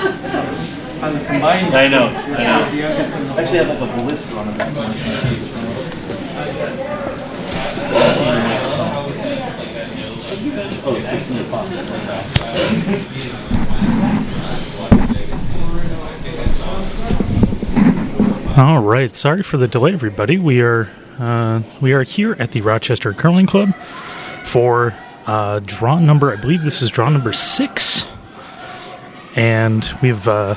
I know. Actually, I have like a blister on the back. Oh, it's in your pocket. All right, sorry for the delay, everybody. We are here at the Rochester Curling Club for draw number, I believe this is draw number 6. And we have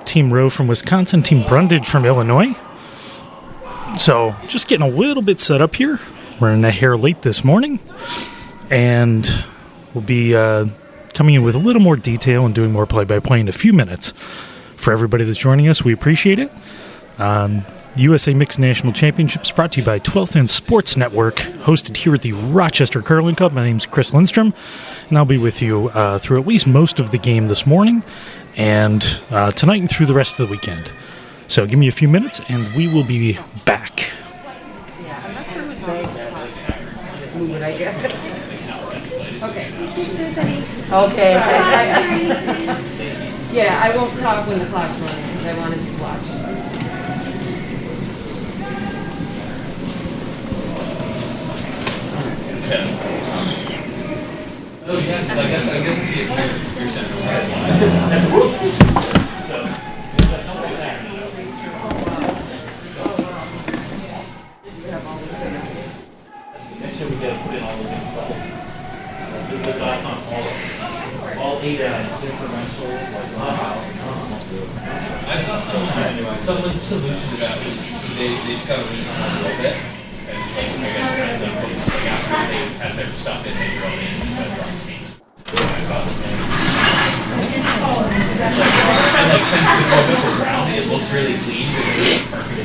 Team Rowe from Wisconsin, Team Brundage from Illinois. So just getting a little bit set up here. We're running a hair late this morning. And we'll be coming in with a little more detail and doing more play-by-play in a few minutes. For everybody that's joining us, we appreciate it. USA Mixed National Championships brought to you by 12th and Sports Network, hosted here at the Rochester Curling Club. My name's Chris Lindstrom, and I'll be with you through at least most of the game this morning and tonight and through the rest of the weekend. So give me a few minutes, and we will be back. Yeah, I'm not sure who's made that. Just move it, I guess. Okay. Yeah, I won't talk when the clock's running, because I wanted to watch. Oh yeah, I guess you're central, right? At the World Series. So, next year we got to put in all the good stuff. The dots on all 8 differentials. I saw someone's solution to that was they just got to really small a little bit. And I guess like after they had their stuff in, they throw it in and try to drop the team. And like since the focus is round, it looks really clean. So it's perfect.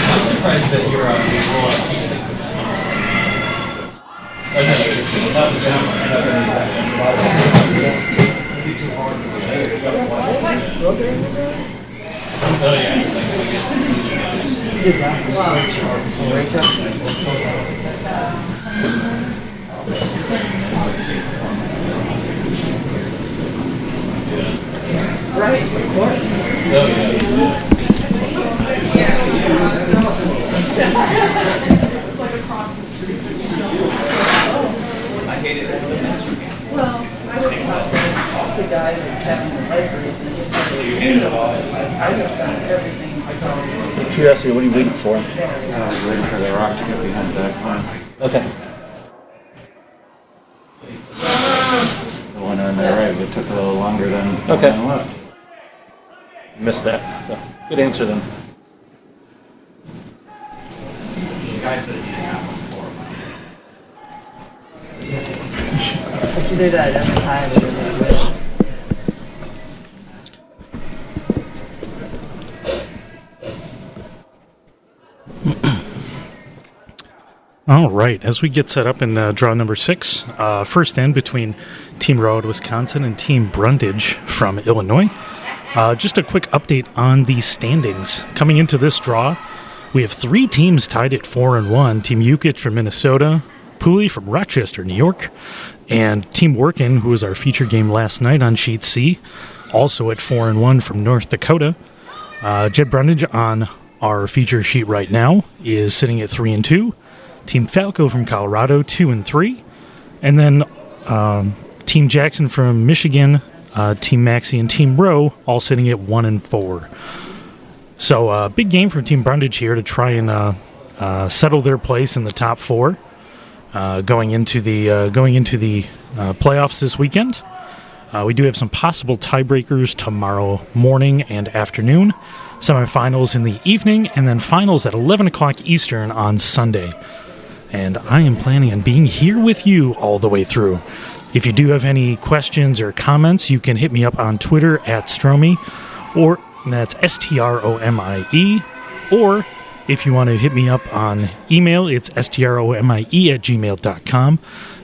I'm surprised that you're roll-up piece. Oh, no, that was oh, yeah. Right, of course. Oh, yeah. It's like across the street. I hated it. Well, I would talk to the guy that's having the library. You hated it all. I just got everything. Curiosity, what are you waiting for? I was waiting for the rock to get behind the back line. Okay. The one on the right, it took a little longer than the Okay. one on the left. Missed that. So, good answer then. The guy said he didn't have one before. She did that every time. All right, as we get set up in draw number 6, first end between Team Rowe at Wisconsin and Team Brundage from Illinois. Just a quick update on the standings. Coming into this draw, we have 3 teams tied at 4-1. Team Yukich from Minnesota, Pooley from Rochester, New York, and Team Workin, who was our feature game last night on Sheet C, also at 4-1 from North Dakota. Jed Brundage on our feature sheet right now is sitting at 3-2. Team Falco from Colorado, 2-3. And then Team Jackson from Michigan, Team Maxey, and Team Rowe all sitting at 1-4. So big game for Team Brundage here to try and settle their place in the top 4 going into the playoffs this weekend. We do have some possible tiebreakers tomorrow morning and afternoon, semifinals in the evening, and then finals at 11 o'clock Eastern on Sunday. And I am planning on being here with you all the way through. If you do have any questions or comments, you can hit me up on Twitter at Stromie, or that's STROMIE, or if you want to hit me up on email, it's stromie@gmail.com,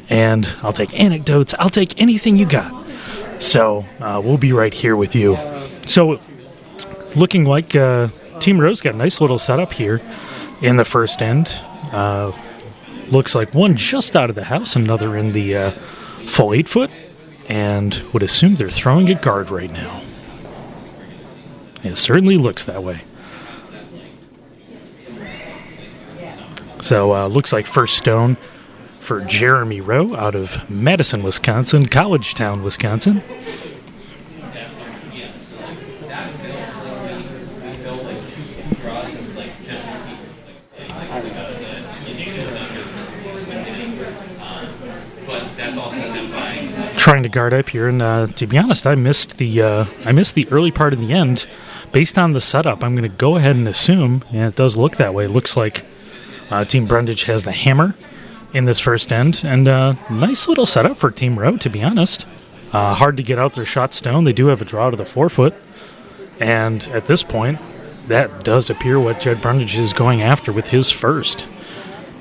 and I'll take anecdotes, I'll take anything you got. So we'll be right here with you. So, looking like Team Rose got a nice little setup here in the first end. Looks like one just out of the house, another in the full 8-foot, and would assume they're throwing a guard right now. It certainly looks that way. So, looks like first stone for Jeremy Rowe out of Madison, Wisconsin, Collegetown, Wisconsin. Trying to guard up here, and to be honest, I missed the early part of the end. Based on the setup, I'm going to go ahead and assume, and it does look that way. It looks like Team Brundage has the hammer in this first end, and nice little setup for Team Rowe, to be honest. Hard to get out their shot stone. They do have a draw to the 4-foot, and at this point, that does appear what Jed Brundage is going after with his first.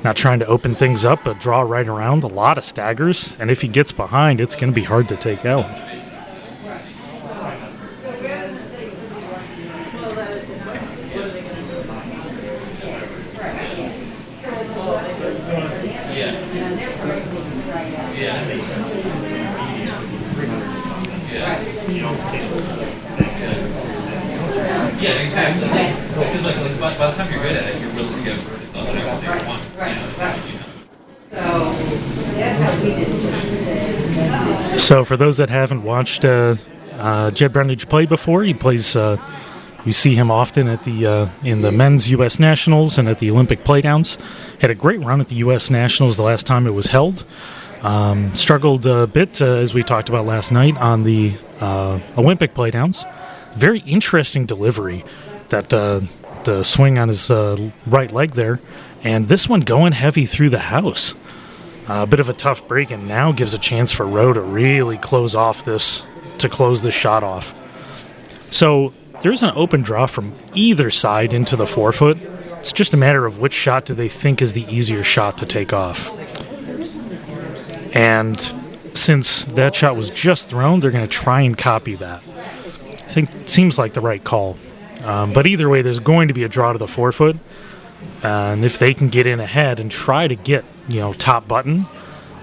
Not trying to open things up, but draw right around. A lot of staggers, and if he gets behind, it's going to be hard to take out. Yeah, exactly. Because like by the time you're good at it, you're willing to go for whatever you want. So for those that haven't watched Jed Brundage play before, he plays. You see him often at the in the men's U.S. Nationals and at the Olympic Playdowns. Had a great run at the U.S. Nationals the last time it was held. Struggled a bit, as we talked about last night, on the Olympic Playdowns. Very interesting delivery, that the swing on his right leg there, and this one going heavy through the house. A bit of a tough break, and now gives a chance for Rowe to really close this shot off. So there's an open draw from either side into the 4-foot. It's just a matter of which shot do they think is the easier shot to take off. And since that shot was just thrown, they're going to try and copy that. I think it seems like the right call. But either way, there's going to be a draw to the 4-foot. And if they can get in ahead and try to get, top button,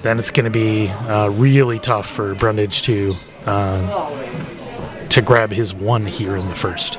then it's going to be really tough for Brundage to grab his one here in the first.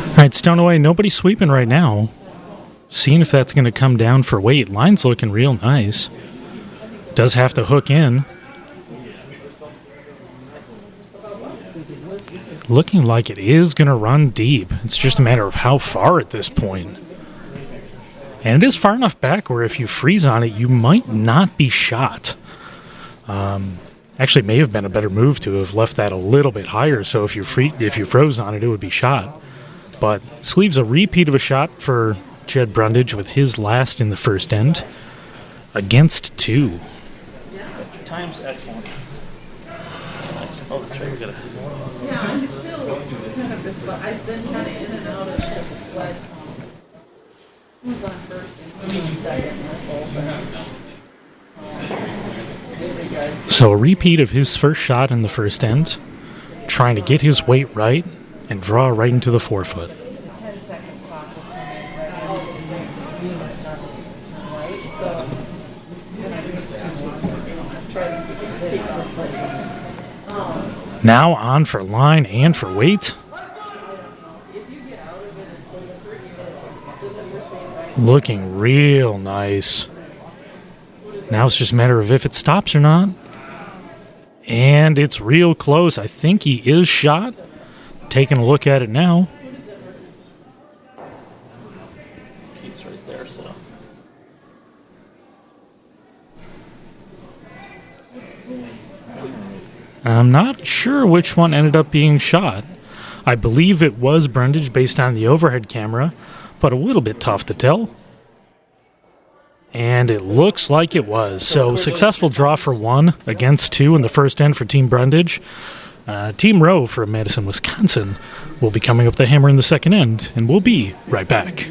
All right, Stoneway, nobody sweeping right now. Seeing if that's going to come down for weight. Line's looking real nice. Does have to hook in. Looking like it is going to run deep. It's just a matter of how far at this point. And it is far enough back where if you freeze on it, you might not be shot. Actually, it may have been a better move to have left that a little bit higher, so if you froze on it, it would be shot. But this leaves a repeat of a shot for Jed Brundage with his last in the first end against 2. Time's excellent. Oh, that's right. We gotta. Yeah, I'm still kind of, I've been kind of in and out of it, but who's on first and who's on second this whole thing. So a repeat of his first shot in the first end, trying to get his weight right and draw right into the 4-foot. Now on for line and for weight. Looking real nice. Now it's just a matter of if it stops or not. And it's real close. I think he is shot. Taking a look at it now. He's right there, so. I'm not sure which one ended up being shot. I believe it was Brundage based on the overhead camera, but a little bit tough to tell. And it looks like it was. So successful draw for 1 against 2 in the first end for Team Brundage. Team Rowe from Madison, Wisconsin will be coming up the hammer in the second end, and we'll be right back.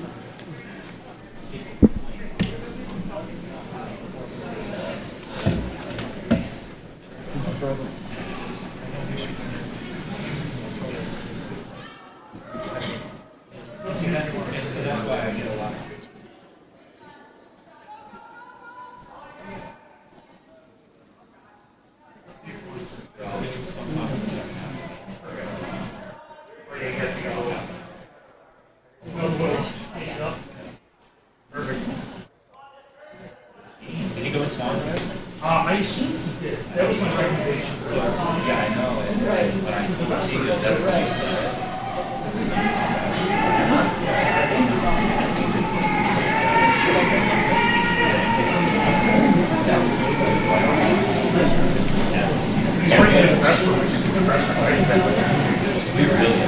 Did he go with Swan? I assume he did. That was my recommendation. So, yeah, I know. And when I told Tigo, that's what you said. We really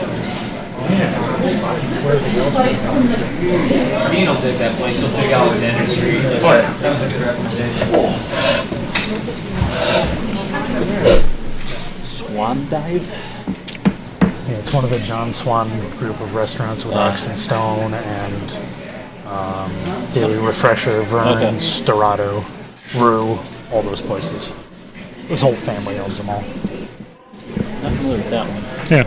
Dean will dig that place. He'll dig Alexander Street. That was a good recommendation. Swan dive? Yeah, it's one of the John Swan group of restaurants with Oxen Stone and Daily Refresher, Vern's, Dorado, Rue, all those places. His whole family owns them all. Not familiar with that one. Yeah.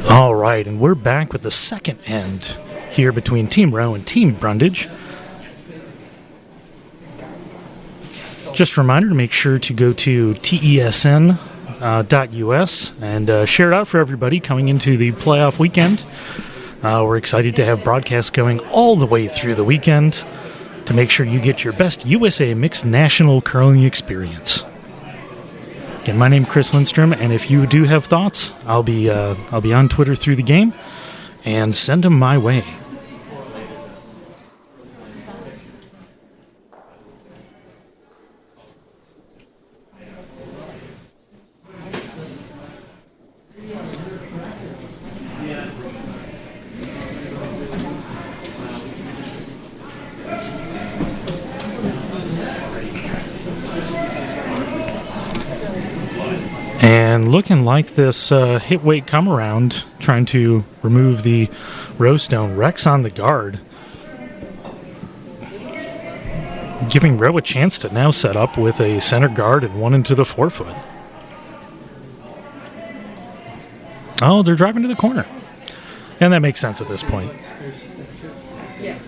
All right, and we're back with the second end here between Team Rowe and Team Brundage. Just a reminder to make sure to go to tesn.us and share it out for everybody coming into the playoff weekend. We're excited to have broadcasts going all the way through the weekend to make sure you get your best USA Mixed National Curling experience. Again, my name's Chris Lindstrom, and if you do have thoughts, I'll be on Twitter through the game, and send them my way. And looking like this hit weight come around, trying to remove the rose stone. Rex on the guard. Giving Rowe a chance to now set up with a center guard and one into the forefoot. Oh, they're driving to the corner. And that makes sense at this point. Yeah. As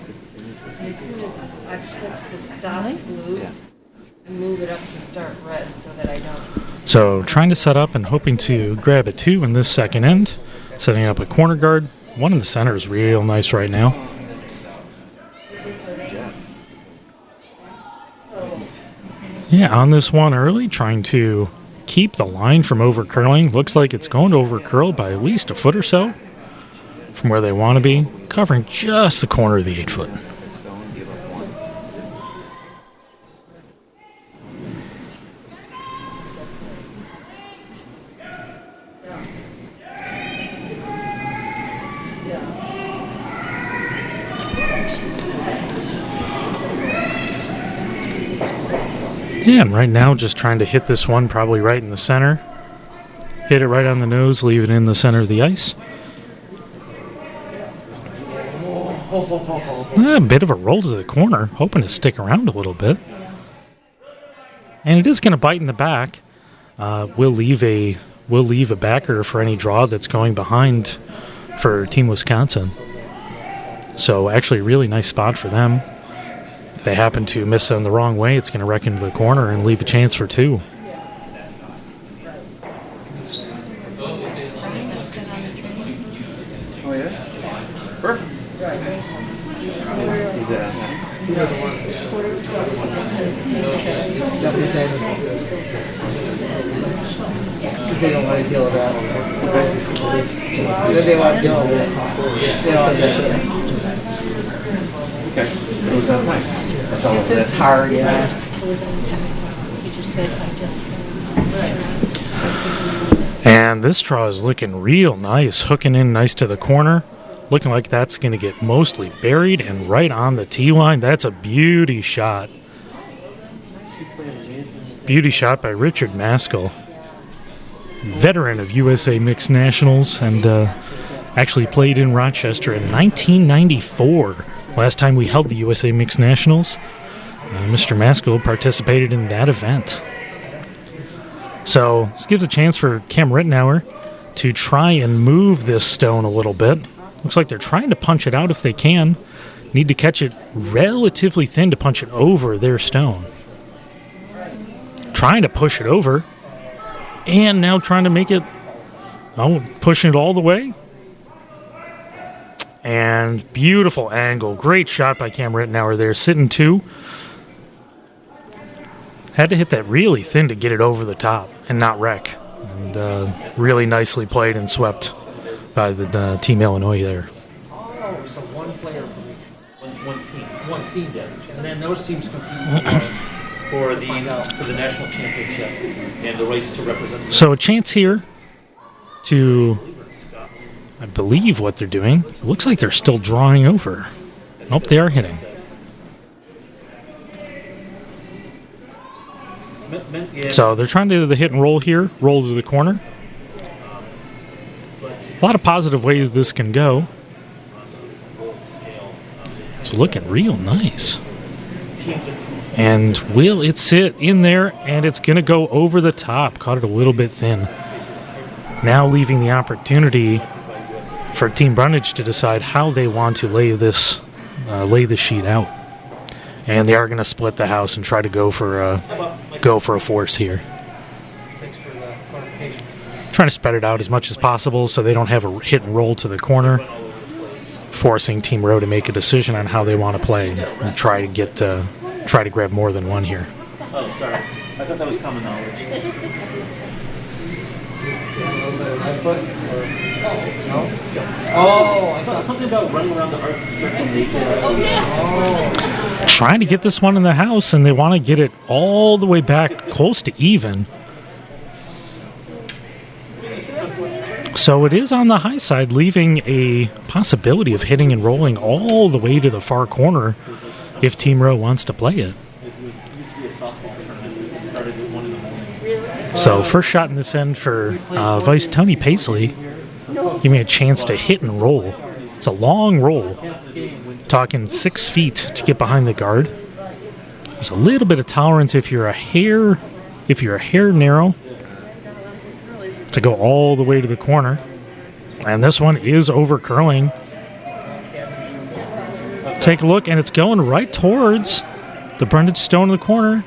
soon as I click the stop blue, I move it up to start red so that I don't. So trying to set up and hoping to grab a 2 in this second end. Setting up a corner guard. One in the center is real nice right now. Yeah, on this one early, trying to keep the line from over-curling. Looks like it's going to over-curl by at least a foot or so from where they want to be. Covering just the corner of the 8-foot. Yeah, and right now just trying to hit this one probably right in the center. Hit it right on the nose, leave it in the center of the ice. A bit of a roll to the corner, hoping to stick around a little bit. And it is going to bite in the back. We'll leave a backer for any draw that's going behind for Team Wisconsin. So actually a really nice spot for them. If they happen to miss them the wrong way, it's going to wreck into the corner and leave a chance for 2. Oh, yeah? Perfect. He doesn't want it. Definitely saying this. They don't want to deal with that. They want to deal with it. They don't want to miss it. Okay. It was nice. That's all It's just hard, yeah. And this draw is looking real nice, hooking in nice to the corner. Looking like that's going to get mostly buried and right on the tee line. That's a beauty shot. Beauty shot by Richard Maskell, veteran of USA Mixed Nationals, and actually played in Rochester in 1994. Last time we held the USA Mixed Nationals, Mr. Maskell participated in that event. So this gives a chance for Cam Rittenauer to try and move this stone a little bit. Looks like they're trying to punch it out if they can. Need to catch it relatively thin to punch it over their stone. Trying to push it over. And now trying to make it, pushing it all the way. And beautiful angle. Great shot by Cam Rittenauer there. Sitting 2. Had to hit that really thin to get it over the top and not wreck. And really nicely played and swept by the Team Illinois there. Oh, so one player One team. one team did. And then those teams compete For the national championship and the rights to represent. So a chance here to, I believe what they're doing. It looks like they're still drawing over. Nope, they are hitting. So they're trying to do the hit and roll here, roll to the corner. A lot of positive ways this can go. It's looking real nice. And will it sit in there, and it's going to go over the top. Caught it a little bit thin. Now leaving the opportunity for Team Brundage to decide how they want to lay this sheet out. And they are going to split the house and try to go for a force here. Trying to spread it out as much as possible so they don't have a hit and roll to the corner, forcing Team Rowe to make a decision on how they want to play and try to grab more than one here. Oh, sorry. I thought that was common knowledge. Oh, I thought Something about running around the arc circle naked. Trying to get this one in the house, and they want to get it all the way back close to even. So it is on the high side, leaving a possibility of hitting and rolling all the way to the far corner if Team Rowe wants to play it. So first shot in this end for Vice Tony Paisley. Give me a chance to hit and roll. It's a long roll. Talking 6 feet to get behind the guard. There's a little bit of tolerance if you're a hair narrow to go all the way to the corner. And this one is over curling. Take a look, and it's going right towards the Brundage stone in the corner.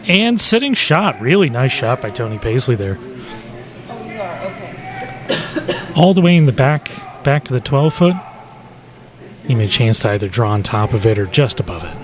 And sitting shot. Really nice shot by Tony Paisley there. All the way in the back of the 12-foot. He made a chance to either draw on top of it or just above it.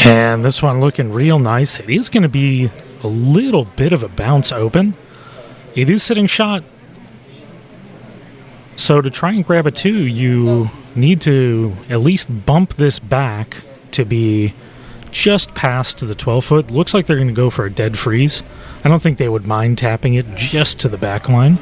And this one looking real nice. It is going to be a little bit of a bounce open. It is sitting shot. So to try and grab a 2, you need to at least bump this back to be just past the 12-foot. Looks like they're going to go for a dead freeze. I don't think they would mind tapping it just to the back line.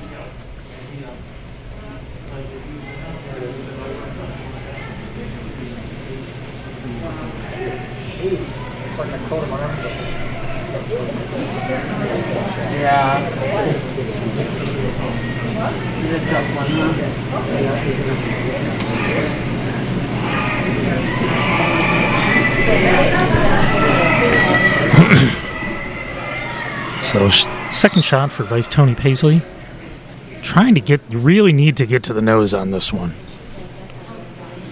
So second shot for Vice Tony Paisley. You really need to get to the nose on this one.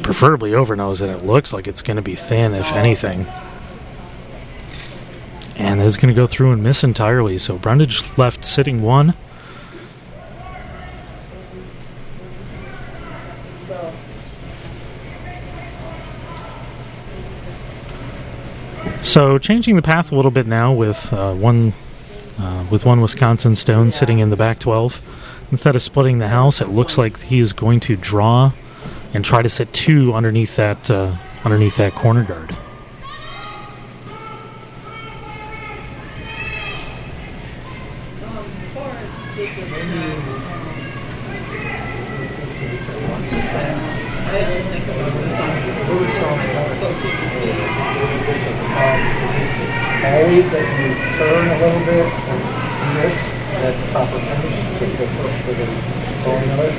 Preferably over nose, and it looks like it's going to be thin, if anything. And it's going to go through and miss entirely. So Brundage left sitting 1. So changing the path a little bit now with one Wisconsin stone sitting in the back 12. Instead of splitting the house, it looks like he is going to draw and try to sit 2 underneath that corner guard. Always that you turn a little bit and this, that proper finish, for the going of it.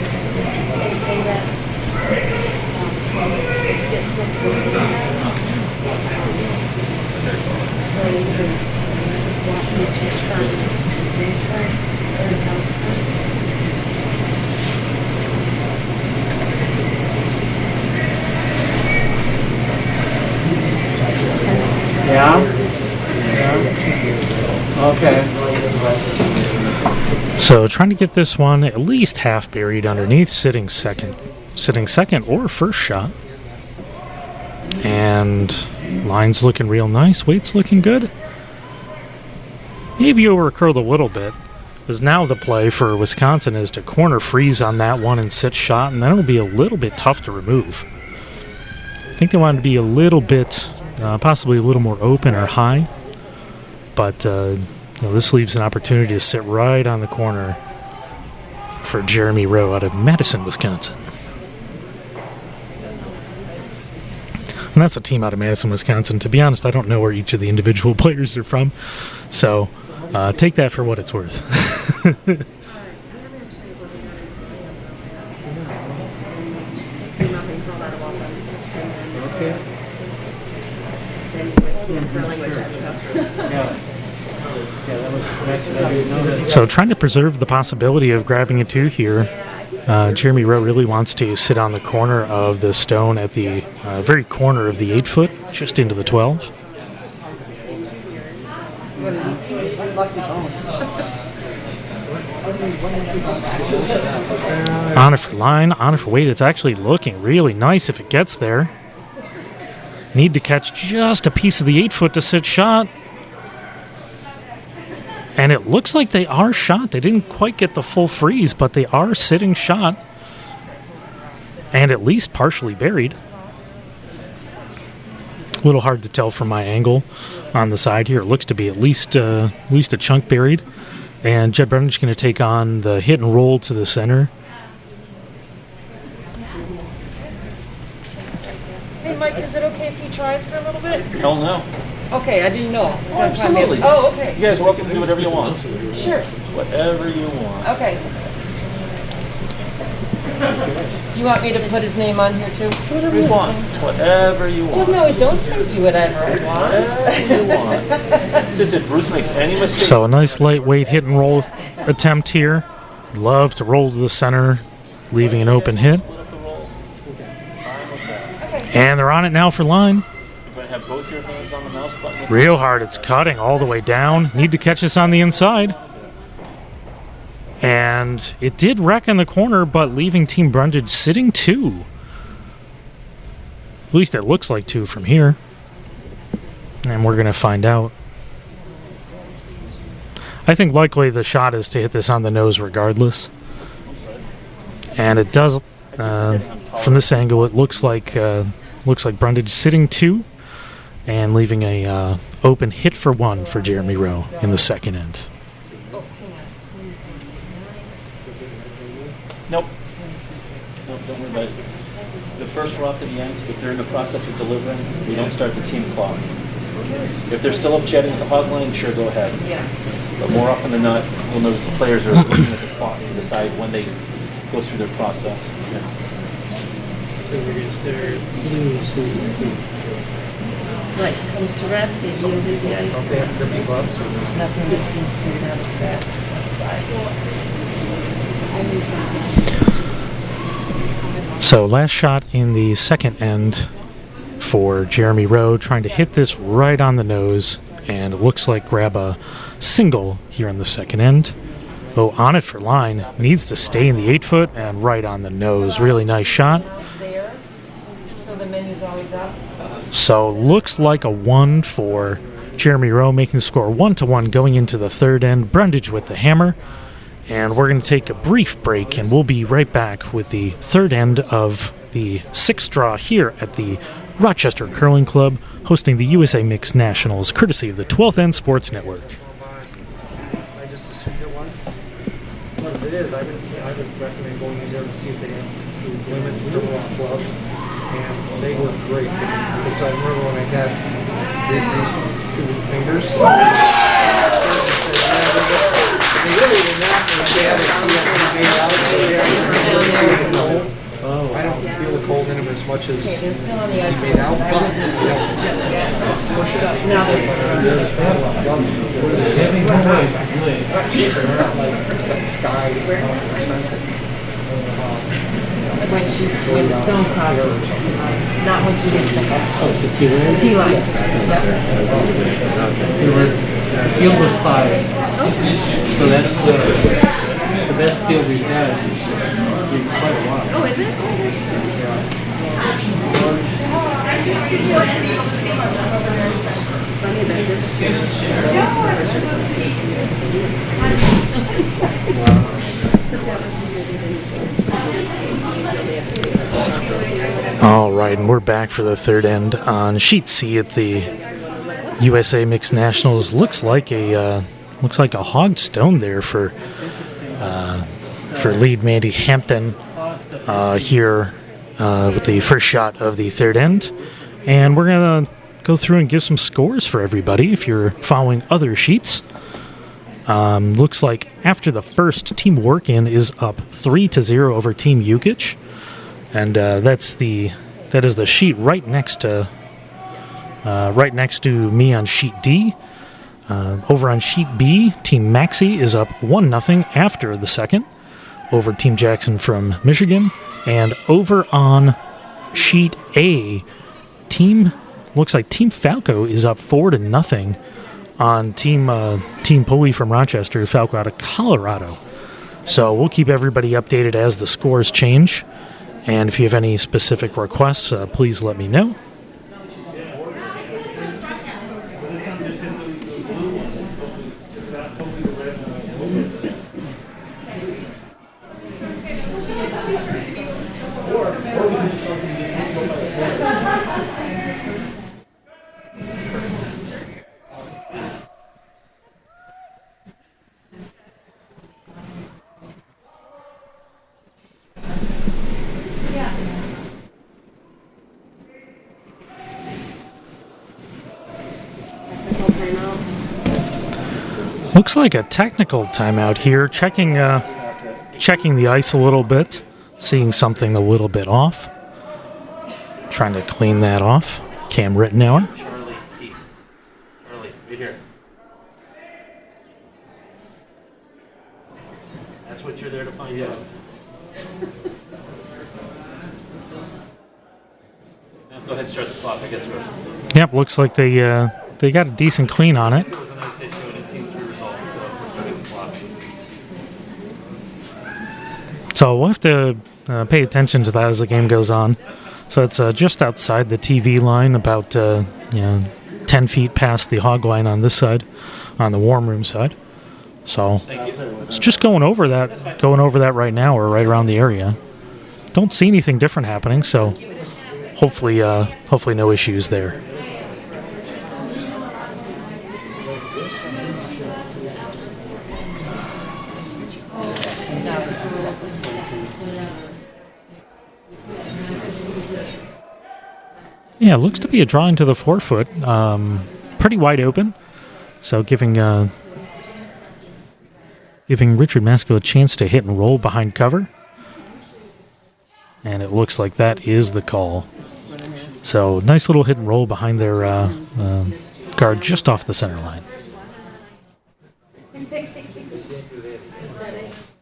Yeah? Okay. So trying to get this one at least half buried underneath, sitting second or first shot. And line's looking real nice, weight's looking good. Maybe overcurled a little bit, because now the play for Wisconsin is to corner freeze on that one and sit shot, and then it'll be a little bit tough to remove. I think they wanted to be a little bit, possibly a little more open or high. But this leaves an opportunity to sit right on the corner for Jeremy Rowe out of Madison, Wisconsin. And that's a team out of Madison, Wisconsin. To be honest, I don't know where each of the individual players are from. So take that for what it's worth. So trying to preserve the possibility of grabbing a 2 here, Jeremy Rowe really wants to sit on the corner of the stone at the very corner of the 8-foot, just into the 12. On it for line, on it for weight. It's actually looking really nice if it gets there. Need to catch just a piece of the 8-foot to sit shot. And it looks like they are shot. They didn't quite get the full freeze, but they are sitting shot. And at least partially buried. A little hard to tell from my angle on the side here. It looks to be at least a chunk buried. And Jed Brennan's going to take on the hit and roll to the center. Hey, Mike, is it okay if he tries for a little bit? Hell no. Okay, I didn't know. That's why I'm Absolutely. asking. Oh, okay. You guys are welcome to do whatever you want. Sure. Whatever you want. Okay. Do you want me to put his name on here too? Whatever you want. Whatever you want. No, don't say do whatever I want. Whatever you want. Just if Bruce makes any mistakes. So a nice lightweight hit and roll attempt here. Love to roll to the center, leaving an open hit. And they're on it now for line. You're going to have both your hands on the mouse button. Real hard. It's cutting all the way down. Need to catch this on the inside. And it did wreck in the corner, but leaving Team Brundage sitting 2. At least it looks like 2 from here. And we're going to find out. I think likely the shot is to hit this on the nose regardless. And it does, from this angle, it looks like Brundage sitting 2 and leaving a open hit for 1 for Jeremy Rowe in the second end. Nope. Nope, don't worry about it. The first row up to the end, if they're in the process of delivering, we don't start the team clock. If they're still up chatting at the hog line, sure, go ahead. Yeah. But more often than not, you'll notice the players are looking at the clock to decide when they go through their process. Yeah. So we're going to start blue season 2. Right, comes to rest, they yield the ice. Don't they have grippy gloves? There's nothing they can do out of that side. So last shot in the second end for Jeremy Rowe, trying to hit this right on the nose, and it looks like grab a single here in the second end. Oh, on it for line. Needs to stay in the 8-foot and right on the nose. Really nice shot. There, so the menu's always up. So looks like a 1 for Jeremy Rowe, making the score 1-1 going into the third end. Brundage with the hammer. And we're going to take a brief break, and we'll be right back with the third end of the sixth draw here at the Rochester Curling Club, hosting the USA Mixed Nationals, courtesy of the 12th End Sports Network. I just assumed it was. But if it is, I would recommend going in there to see if they have women's pickleball club. And they were great. Because I remember when I had these 2 fingers. They really did not understand it. I don't feel the cold in them as much as They're still on the ice. made out. Push it up. Now they're when the stone crosses, not when she gets the T-line. Field was 5. So that's the best field we've had in quite a while. Oh, is it? All right, and we're back for the third end on Sheet C at the USA Mixed Nationals. Looks like a hog stone there for lead Mandy Hampton here with the first shot of the third end. And we're going to go through and give some scores for everybody if you're following other sheets. Looks like after the first, Team Workin is up 3-0 over Team Yukich. And that is the sheet right next to me on sheet D. Over on sheet B, Team Maxey is up 1-0 after the second over Team Jackson from Michigan. And over on sheet A, looks like Team Falco is up 4-0 on Team Pulley from Rochester, Falco out of Colorado. So we'll keep everybody updated as the scores change. And if you have any specific requests, please let me know. Looks like a technical timeout here. Checking the ice a little bit, seeing something a little bit off. Trying to clean that off. Cam Rittenauer. Charlie, right here. That's what you're there to find out. Now go ahead and start the clock, I guess. Yep, looks like they got a decent clean on it. It was a nice issue and it seems to be resolved, so we're starting the clock. So we'll have to pay attention to that as the game goes on. So it's just outside the TV line, about 10 feet past the hog line on this side, on the warm room side. So it's just going over that right now, or right around the area. Don't see anything different happening, so hopefully no issues there. Yeah, looks to be a drawing to the forefoot. Pretty wide open. So giving Richard Masco a chance to hit and roll behind cover. And it looks like that is the call. So nice little hit and roll behind their guard just off the center line.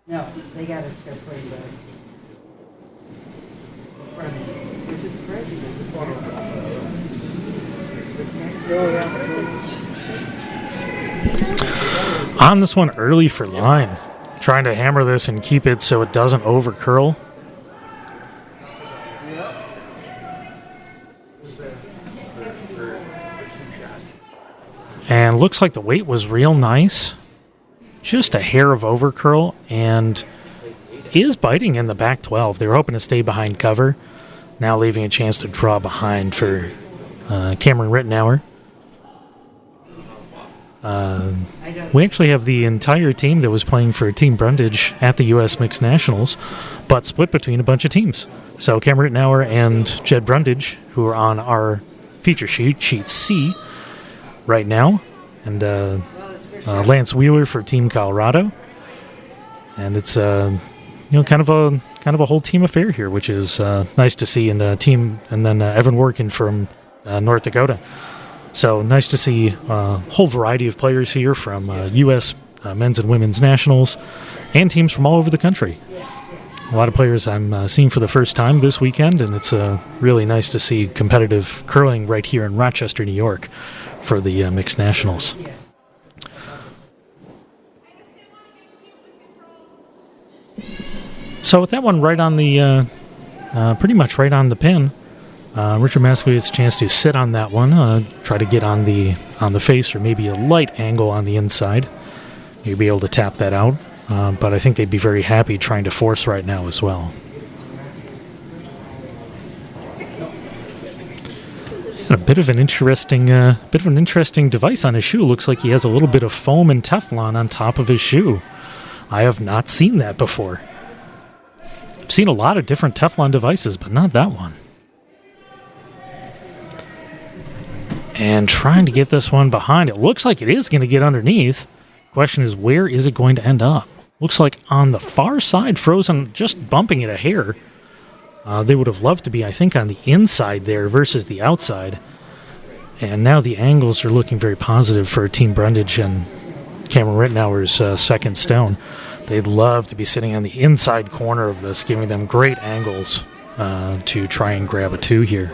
No, they got to start playing better. Which is crazy. On this one early for line. Trying to hammer this and keep it so it doesn't over curl. And looks like the weight was real nice. Just a hair of overcurl, and is biting in the back 12. They were hoping to stay behind cover. Now leaving a chance to draw behind for Cameron Rittenauer. We actually have the entire team that was playing for Team Brundage at the U.S. Mixed Nationals, but split between a bunch of teams. So Cameron Rittenauer and Jed Brundage, who are on our feature sheet, Sheet C, right now, and Lance Wheeler for Team Colorado, and it's kind of a whole team affair here, which is nice to see. And team, and then Evan Workin from North Dakota. So nice to see a whole variety of players here from U.S. Men's and Women's Nationals, and teams from all over the country. A lot of players I'm seeing for the first time this weekend, and it's really nice to see competitive curling right here in Rochester, New York, for the Mixed Nationals. So with that one right on the, pretty much right on the pin, Richard Masco gets a chance to sit on that one, try to get on the face, or maybe a light angle on the inside. You'll be able to tap that out, but I think they'd be very happy trying to force right now as well. And a bit of an interesting device on his shoe. Looks like he has a little bit of foam and Teflon on top of his shoe. I have not seen that before. I've seen a lot of different Teflon devices, but not that one. And trying to get this one behind. It looks like it is going to get underneath. Question is, where is it going to end up? Looks like on the far side, frozen, just bumping it a hair. They would have loved to be, I think, on the inside there versus the outside. And now the angles are looking very positive for Team Brundage and Cameron Rittenauer's second stone. They'd love to be sitting on the inside corner of this, giving them great angles to try and grab a 2 here.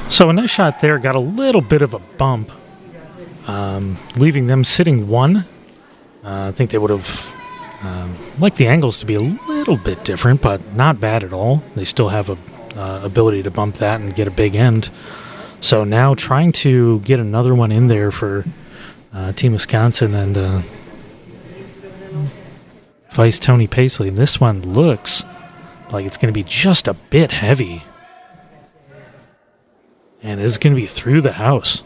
So a nice shot there, got a little bit of a bump, leaving them sitting 1. I think they would have liked the angles to be a little bit different, but not bad at all. They still have a ability to bump that and get a big end. So now trying to get another one in there for Team Wisconsin and Vice Tony Paisley. And this one looks like it's going to be just a bit heavy. And it's going to be through the house.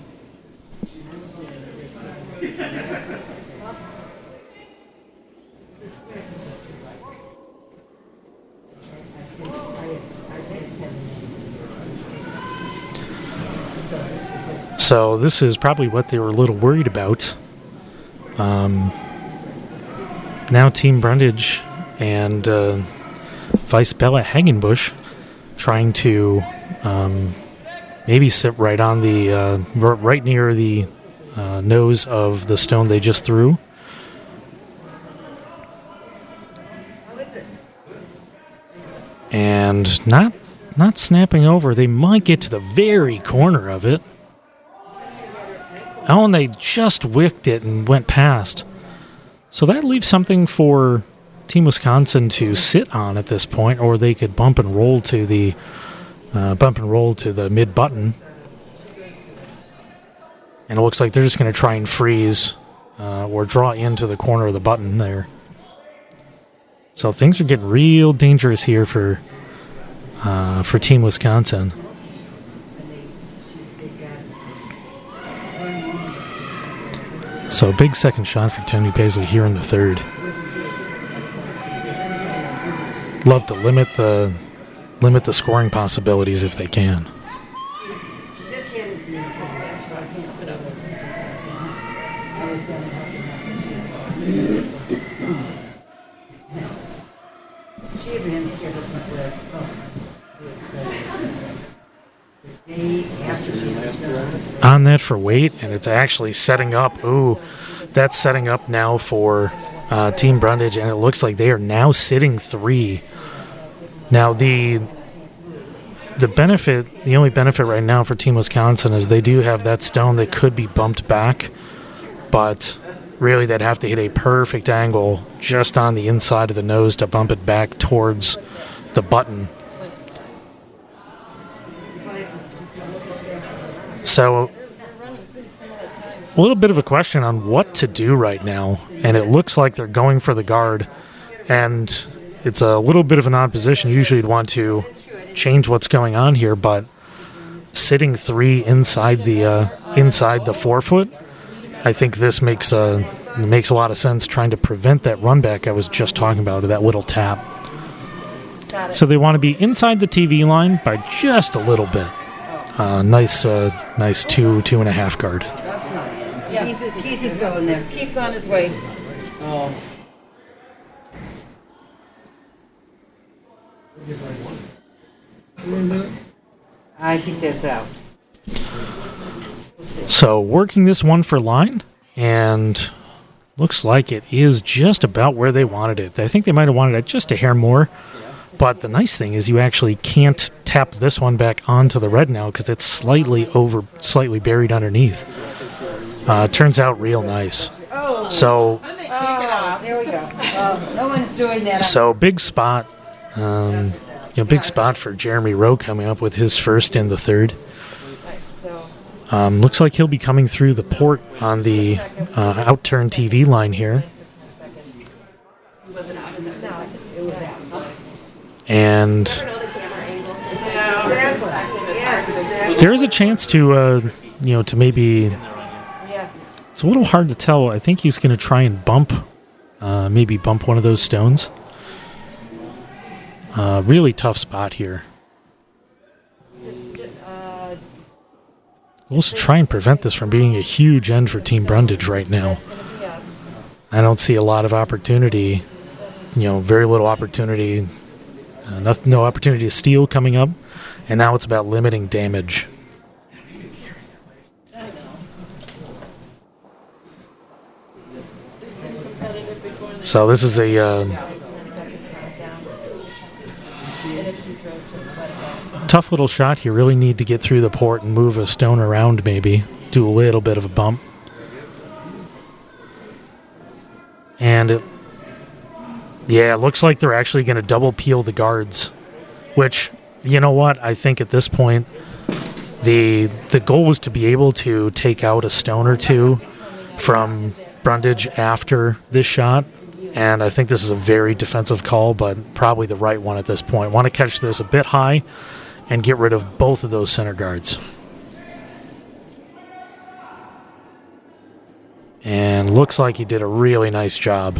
So this is probably what they were a little worried about. Now Team Brundage and Vice Bella Hagenbusch trying to maybe sit right on the right near the nose of the stone they just threw. And not snapping over. They might get to the very corner of it. Oh, and they just wicked it and went past. So that leaves something for Team Wisconsin to sit on at this point, or they could bump and roll to the mid button. And it looks like they're just going to try and freeze or draw into the corner of the button there. So things are getting real dangerous here for Team Wisconsin. So a big second shot for Tony Paisley here in the third. Love to limit the limit the scoring possibilities if they can. She just handed me the phone, so I can't put up with it. I was gonna have to. She even scared us of this. The day after she was done. On that for weight, and it's actually setting up. Ooh, that's setting up now for Team Brundage, and it looks like they are now sitting 3. Now the only benefit right now for Team Wisconsin is they do have that stone that could be bumped back, but really they'd have to hit a perfect angle just on the inside of the nose to bump it back towards the button. So a little bit of a question on what to do right now, and it looks like they're going for the guard, and it's a little bit of an odd position. Usually you'd want to change what's going on here, but sitting 3 inside the forefoot, I think this makes a lot of sense, trying to prevent that run back I was just talking about, or that little tap. So they want to be inside the TV line by just a little bit. Nice 2.5 guard. Keith is still in there. Keith's on his way. I think that's out. So working this one for line, and looks like it is just about where they wanted it. I think they might have wanted it just a hair more, but the nice thing is you actually can't tap this one back onto the red now because it's slightly buried underneath. Turns out real nice. So There we go. No one's doing that. So big spot, big spot for Jeremy Rowe coming up with his first in the third. Looks like he'll be coming through the port on the out-turn TV line here. And there is a chance to maybe. It's a little hard to tell. I think he's going to try and bump one of those stones. Really tough spot here. Also try and prevent this from being a huge end for Team Brundage right now. I don't see a lot of opportunity, very little opportunity, no opportunity to steal coming up, and now it's about limiting damage. So this is a tough little shot. You really need to get through the port and move a stone around, maybe do a little bit of a bump. And it looks like they're actually going to double peel the guards, which, you know what, I think at this point the goal was to be able to take out a stone or two from Brundage after this shot. And I think this is a very defensive call, but probably the right one at this point. Want to catch this a bit high and get rid of both of those center guards. And looks like he did a really nice job.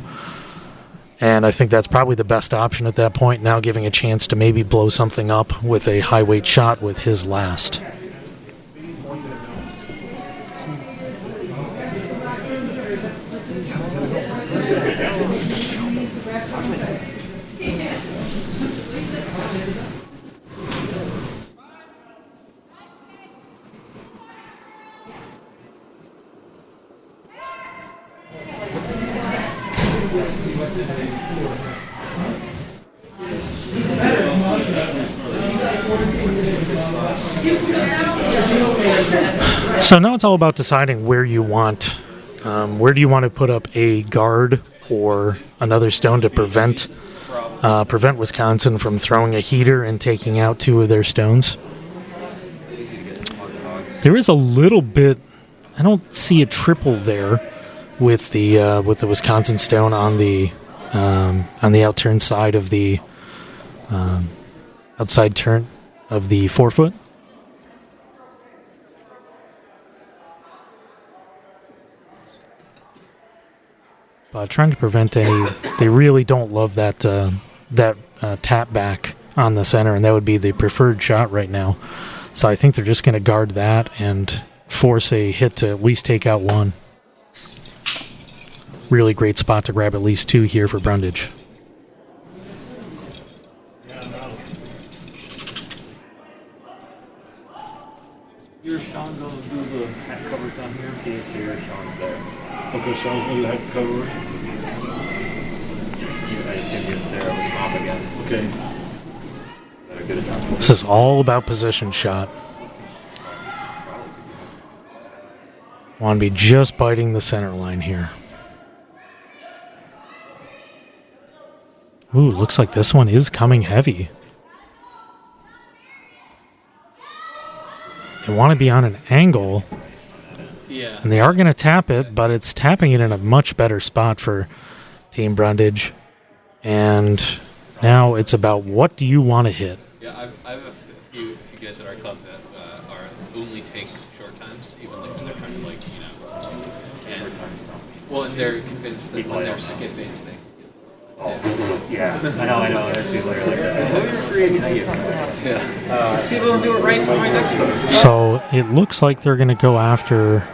And I think that's probably the best option at that point, now giving a chance to maybe blow something up with a high weight shot with his last. So now it's all about deciding where do you want to put up a guard or another stone to prevent Wisconsin from throwing a heater and taking out 2 of their stones. There is a little bit. I don't see a triple there with the Wisconsin stone on the outturn side of the outside turn of the forefoot. Trying to prevent any. They really don't love that tap back on the center, and that would be the preferred shot right now. So I think they're just going to guard that and force a hit to at least take out one. Really great spot to grab at least two here for Brundage. Here, Sean, go do the hat cover down here. He's here, Sean's there. Okay, Sean's going to do the hat cover. I assume you and Sarah will come up again. Okay. Better get us on. This is all about position shot. Want to be just biting the center line here. Ooh, looks like this one is coming heavy. They want to be on an angle. Yeah. And they are going to tap it, but it's tapping it in a much better spot for Team Brundage. And now it's about what do you want to hit? Yeah, I have a few guys at our club that are only take short times, even like when they're trying to and they're convinced that when they're skipping, Yeah, I know. There's people that are like that. yeah. These people don't do it right next to them. So it looks like they're going to go after,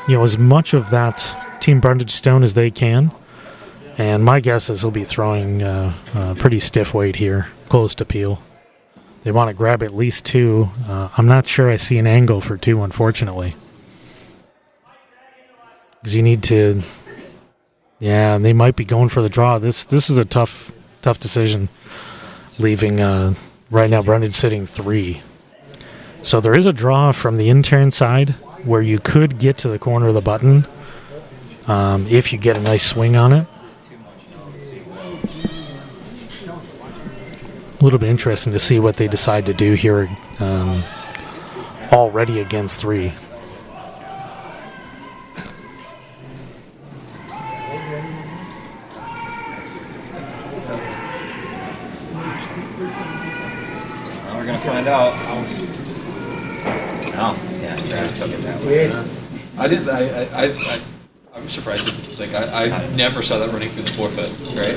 as much of that Team Brundage stone as they can. And my guess is he'll be throwing a pretty stiff weight here, close to peel. They want to grab at least two. I'm not sure I see an angle for two, unfortunately. Because you need to... Yeah, they might be going for the draw. This is a tough decision, leaving right now Brundage sitting 3. So there is a draw from the intern side where you could get to the corner of the button if you get a nice swing on it. A little bit interesting to see what they decide to do here already against 3. We're going to find out. Oh, yeah, I took it that way. I'm surprised that, I never saw that running through the 4 foot, right?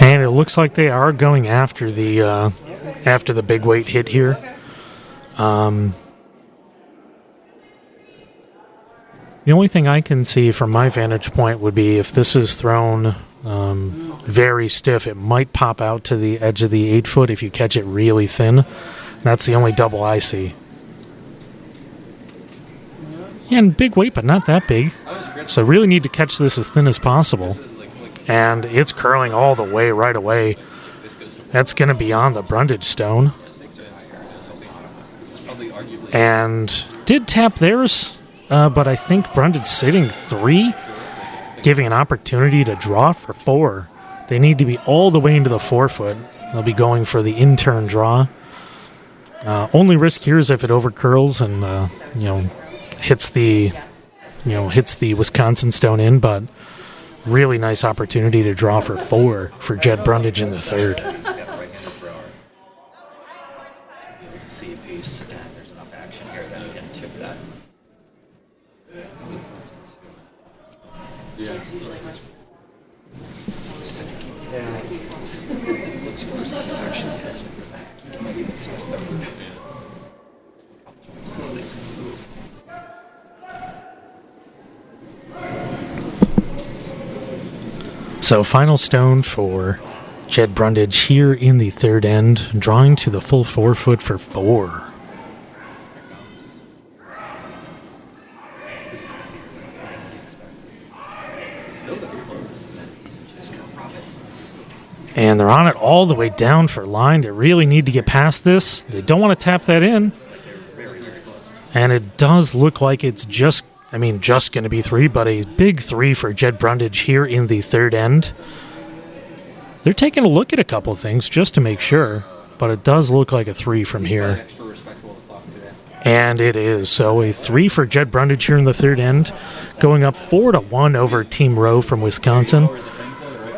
And it looks like they are going after the big weight hit here. The only thing I can see from my vantage point would be if this is thrown very stiff, it might pop out to the edge of the 8 foot if you catch it really thin. That's the only double I see. And big weight, but not that big. So really need to catch this as thin as possible. And it's curling all the way right away. That's going to be on the Brundage stone. And did tap theirs, but I think Brundage sitting 3, giving an opportunity to draw for 4. They need to be all the way into the 4 foot. They'll be going for the in-turn draw. Only risk here is if it overcurls and hits the Wisconsin stone in, but really nice opportunity to draw for 4 for Jed Brundage in the 3rd. See a piece, and there's enough action here that you can chip that. It looks worse than it actually is when you're back. You can't even see a 3rd. This thing's going to move. So final stone for Jed Brundage here in the 3rd end, drawing to the full 4 foot for 4. And they're on it all the way down for line. They really need to get past this. They don't want to tap that in. And it does look like it's just going to be 3, but a big 3 for Jed Brundage here in the 3rd end. They're taking a look at a couple of things just to make sure, but it does look like a 3 from here. And it is. So a 3 for Jed Brundage here in the 3rd end, going up 4-1 over Team Rowe from Wisconsin.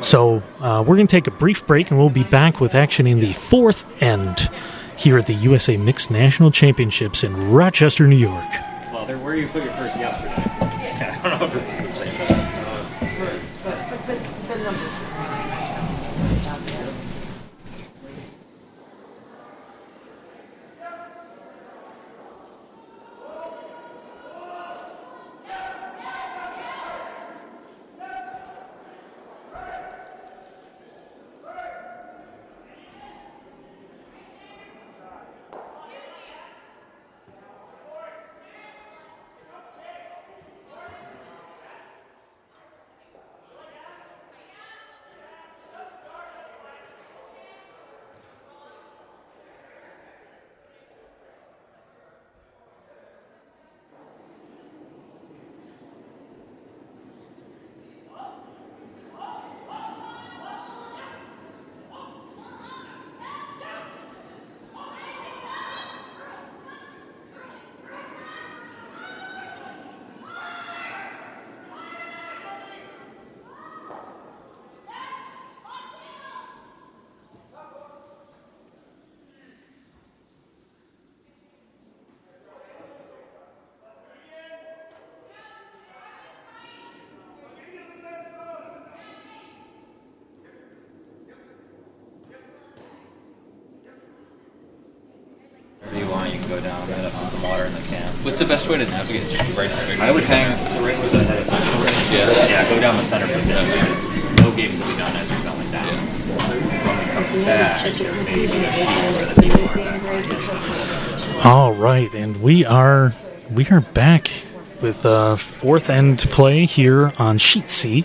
So we're going to take a brief break, and we'll be back with action in the 4th end here at the USA Mixed National Championships in Rochester, New York. Well, where you put your purse yesterday. I don't know if it's the same. want, you can go down and put some water in the can. What's the best way to navigate? Just right there. I would hang so right where the head official is. Yeah, go down the center for this because no games will be done as you're going down. When we come back, there may be a sheet where the people are back. All right, and we are back with fourth end play here on Sheet C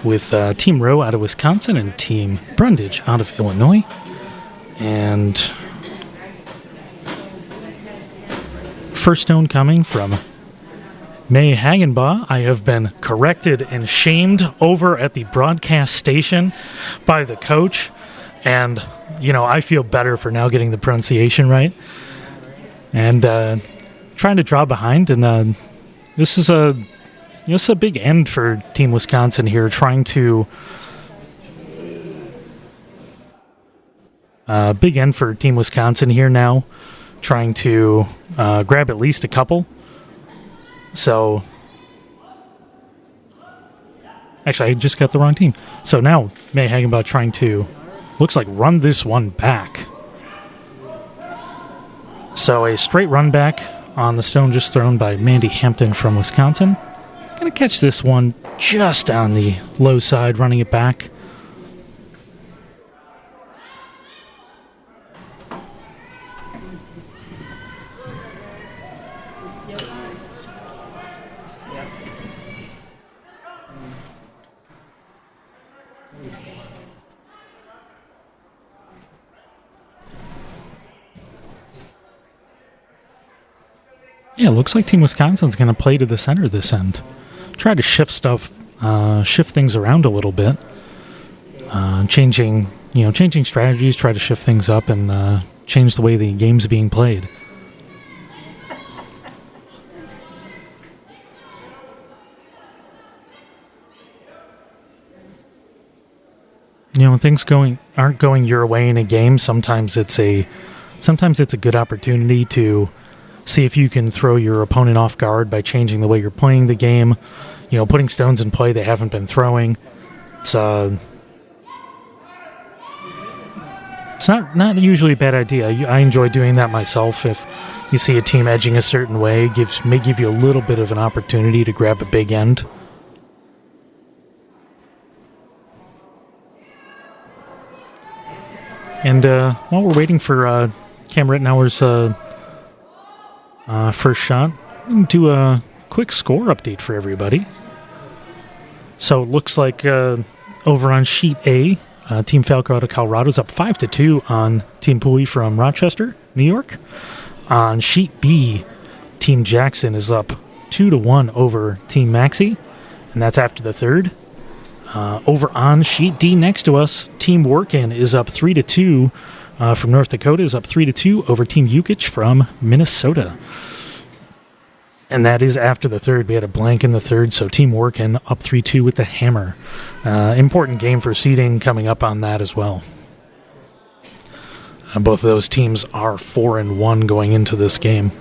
with Team Rowe out of Wisconsin and Team Brundage out of Illinois. And first stone coming from May Hagenbaugh. I have been corrected and shamed over at the broadcast station by the coach. And, you know, I feel better for now getting the pronunciation right. And trying to draw behind. And this is a big end for Team Wisconsin here, trying to... big end for Team Wisconsin here now, trying to grab at least a couple. So, actually, I just got the wrong team. So now, May Hagenbaugh trying to, looks like, run this one back. So a straight run back on the stone just thrown by Mandy Hampton from Wisconsin. Gonna catch this one just on the low side, running it back. Yeah, it looks like Team Wisconsin's going to play to the center this end. Try to shift things around a little bit. Changing strategies, try to shift things up and change the way the game's being played. You know, when things aren't going your way in a game, sometimes it's a good opportunity to see if you can throw your opponent off guard by changing the way you're playing the game. You know, putting stones in play they haven't been throwing. It's not usually a bad idea. I enjoy doing that myself. If you see a team edging a certain way, may give you a little bit of an opportunity to grab a big end. And while we're waiting for Cam Rittenauer's first shot, do a quick score update for everybody. So it looks like over on Sheet A, Team Falco out of Colorado is up 5-2 on Team Pooley from Rochester, New York. On Sheet B, Team Jackson is up 2-1 over Team Maxey, and that's after the third. Over on Sheet D next to us, Team Workin is up 3-2 from North Dakota, is up 3-2 over Team Yukich from Minnesota. And that is after the third. We had a blank in the third, so Team Workin up 3-2 with the hammer. Important game for seeding coming up on that as well. Both of those teams are 4-1 going into this game.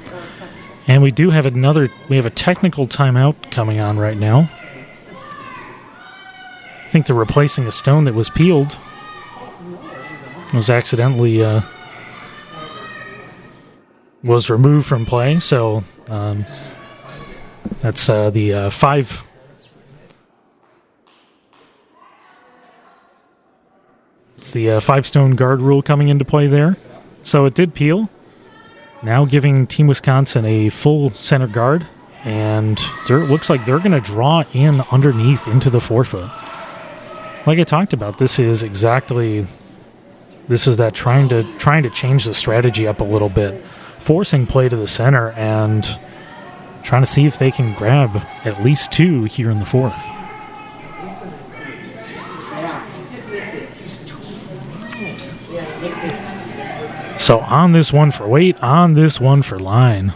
And we do have a technical timeout coming on right now. I think they're replacing a stone that was peeled. It was accidentally was removed from play, so that's the 5. It's the 5-stone guard rule coming into play there. So it did peel. Now giving Team Wisconsin a full center guard, and it looks like they're going to draw in underneath into the forefoot. Like I talked about, this is that trying to change the strategy up a little bit, forcing play to the center and trying to see if they can grab at least 2 here in the fourth. So on this one for weight, on this one for line.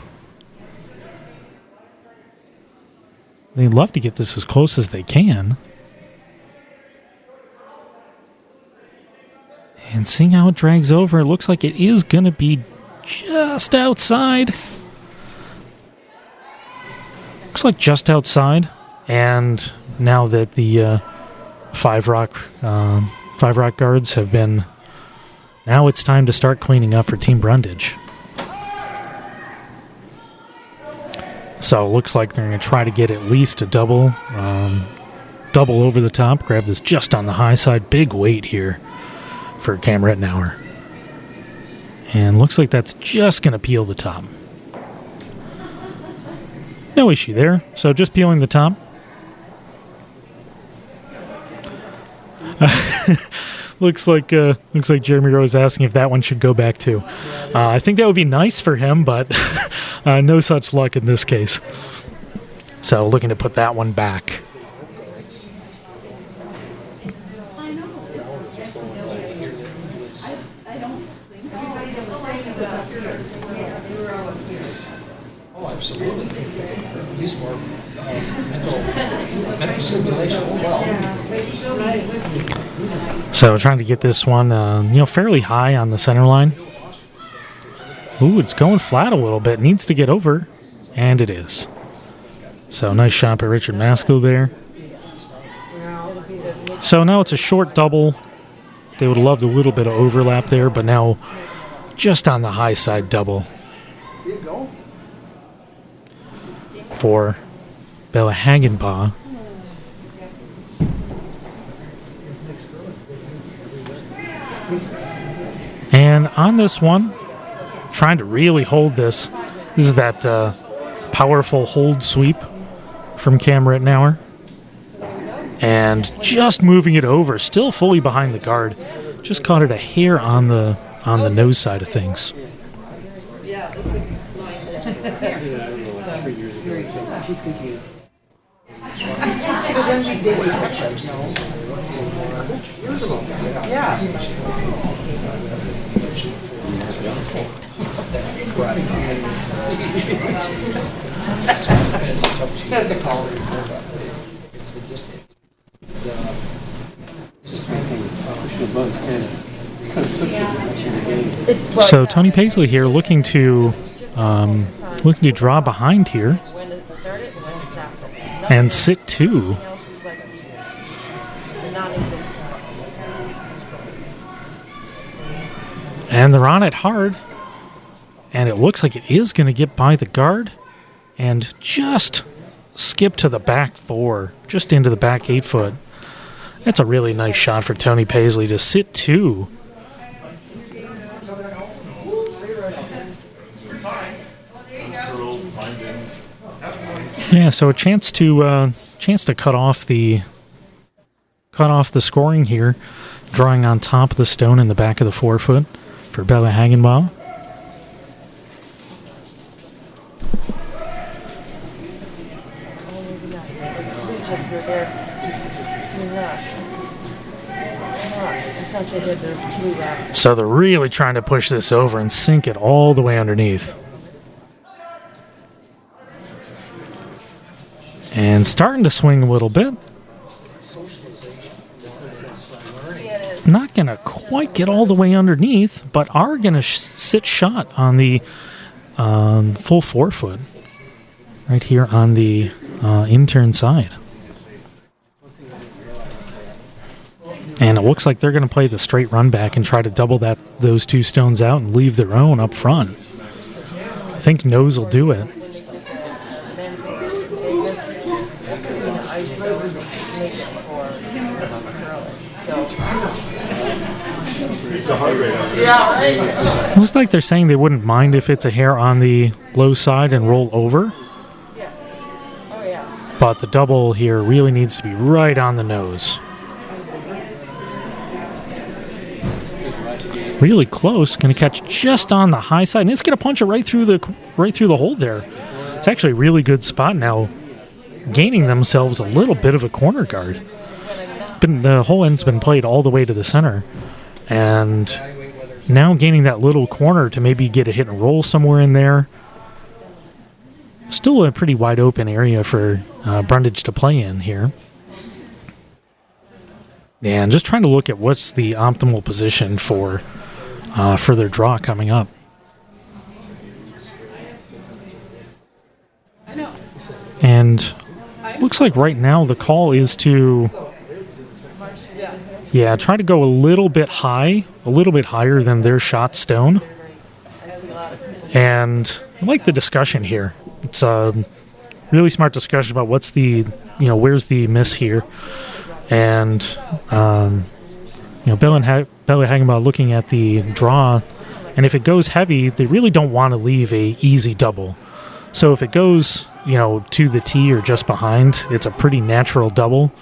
They'd love to get this as close as they can. And seeing how it drags over, it looks like it is going to be just outside. Looks like just outside. And now that the 5 rock guards have been... Now it's time to start cleaning up for Team Brundage. So it looks like they're going to try to get at least a double. Double over the top. Grab this just on the high side. Big weight here for Cam Rittenauer. And looks like that's just going to peel the top. No issue there. So just peeling the top. Looks like Jeremy Rose asking if that one should go back too. I think that would be nice for him, but no such luck in this case. So looking to put that one back. Oh, absolutely. At least more mental simulation as well. So trying to get this one, fairly high on the center line. Ooh, it's going flat a little bit. Needs to get over, and it is. So nice shot by Richard Masco there. So now it's a short double. They would have loved a little bit of overlap there, but now just on the high side double for Bella Hagenbaugh. And on this one, trying to really hold this. This is that powerful hold sweep from Cam Rittenauer. And just moving it over, still fully behind the guard. Just caught it a hair on the nose side of things. She's confused. So Tony Paisley here looking to draw behind here and sit two. And they're on it hard. And it looks like it is going to get by the guard and just skip to the back four, just into the back 8 foot. That's a really nice shot for Tony Paisley to sit two. Yeah, so a chance to cut off the scoring here, drawing on top of the stone in the back of the 4 foot for Bella Hagenbaugh. So they're really trying to push this over and sink it all the way underneath. And starting to swing a little bit. Not going to quite get all the way underneath, but are going to sit shot on the full 4 foot. Right here on the intern side. And it looks like they're going to play the straight run back and try to double those 2 stones out and leave their own up front. I think nose will do it. Looks like they're saying they wouldn't mind if it's a hair on the low side and roll over. But the double here really needs to be right on the nose. Really close, going to catch just on the high side, and it's going to punch it right through the hole there. It's actually a really good spot now, gaining themselves a little bit of a corner guard. The whole end's been played all the way to the center, and now gaining that little corner to maybe get a hit and roll somewhere in there. Still a pretty wide open area for Brundage to play in here. And just trying to look at what's the optimal position for their draw coming up. And looks like right now the call is to try to go a little bit higher than their shot stone. And I like the discussion here. It's really smart discussion about what's the, where's the miss here. And, Bill and Hagenbaugh looking at the draw, and if it goes heavy, they really don't want to leave a easy double. So if it goes, to the tee or just behind, it's a pretty natural double.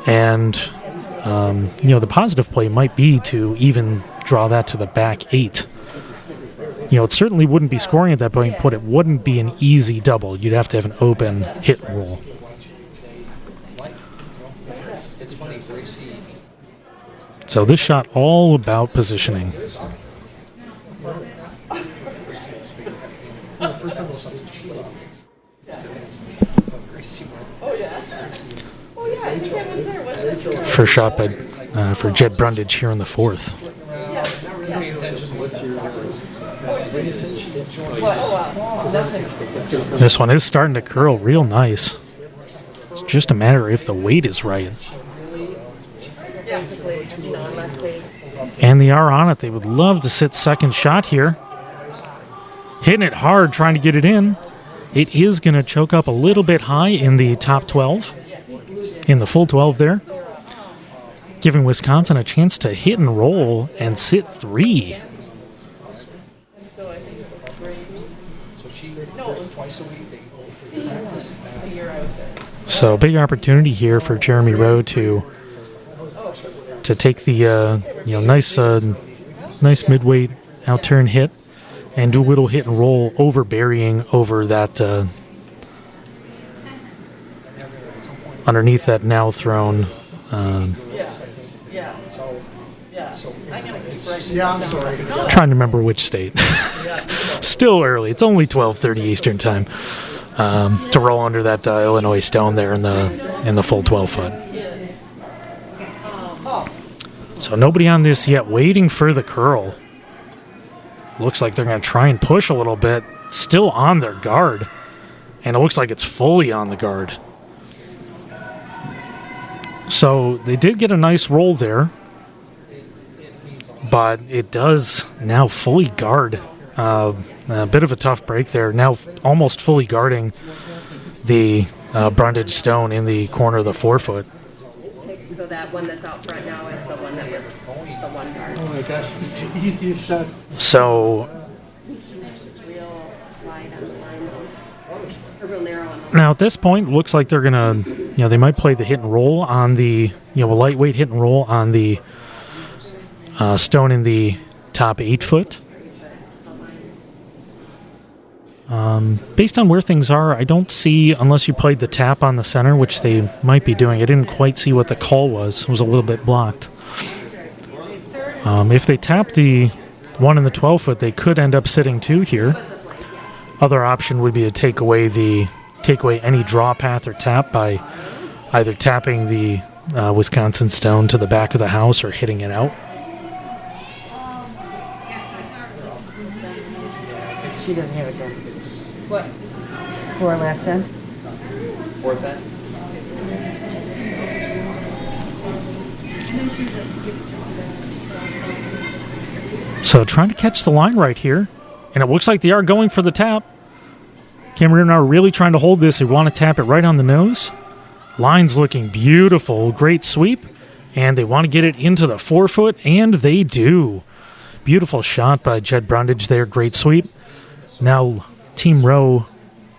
And, the positive play might be to even draw that to the back 8. It certainly wouldn't be scoring at that point, but it wouldn't be an easy double. You'd have to have an open hit and roll. So this shot all about positioning. First shot for Jed Brundage here in the 4th. This one is starting to curl real nice. It's just a matter if the weight is right. And they are on it. They would love to sit second shot here. Hitting it hard, trying to get it in. It is going to choke up a little bit high in the top 12. In the full 12 there. Giving Wisconsin a chance to hit and roll and sit 3. So big opportunity here for Jeremy Rowe to take the nice midweight out turn hit and do a little hit and roll over burying over that underneath that now thrown. Trying to remember which state. Still early. It's only 12:30 Eastern time to roll under that Illinois stone there in the full 12 foot. So nobody on this yet, waiting for the curl. Looks like they're going to try and push a little bit. Still on their guard. And it looks like it's fully on the guard. So they did get a nice roll there. But it does now fully guard. A bit of a tough break there. Now almost fully guarding the Brundage stone in the corner of the 4 foot. So that one that's out front now is the one that was the one guard. Oh my gosh, it's the easiest shot. So Real wide on the line though. Or real narrow on the line. now at this point, looks like they're going to, they might play the hit and roll on the, a lightweight hit and roll on the stone in the top 8 foot. Based on where things are, I don't see, unless you played the tap on the center, which they might be doing. I didn't quite see what the call was. It was a little bit blocked. If they tap the one in the 12 foot, they could end up sitting 2 here. Other option would be to take away any draw path or tap by either tapping the Wisconsin stone to the back of the house or hitting it out. She doesn't have it done. What? Score last time? 4th end? So trying to catch the line right here. And it looks like they are going for the tap. Cameron and I are really trying to hold this. They want to tap it right on the nose. Line's looking beautiful. Great sweep. And they want to get it into the 4 foot. And they do. Beautiful shot by Jed Brundage there. Great sweep. Now Team Rowe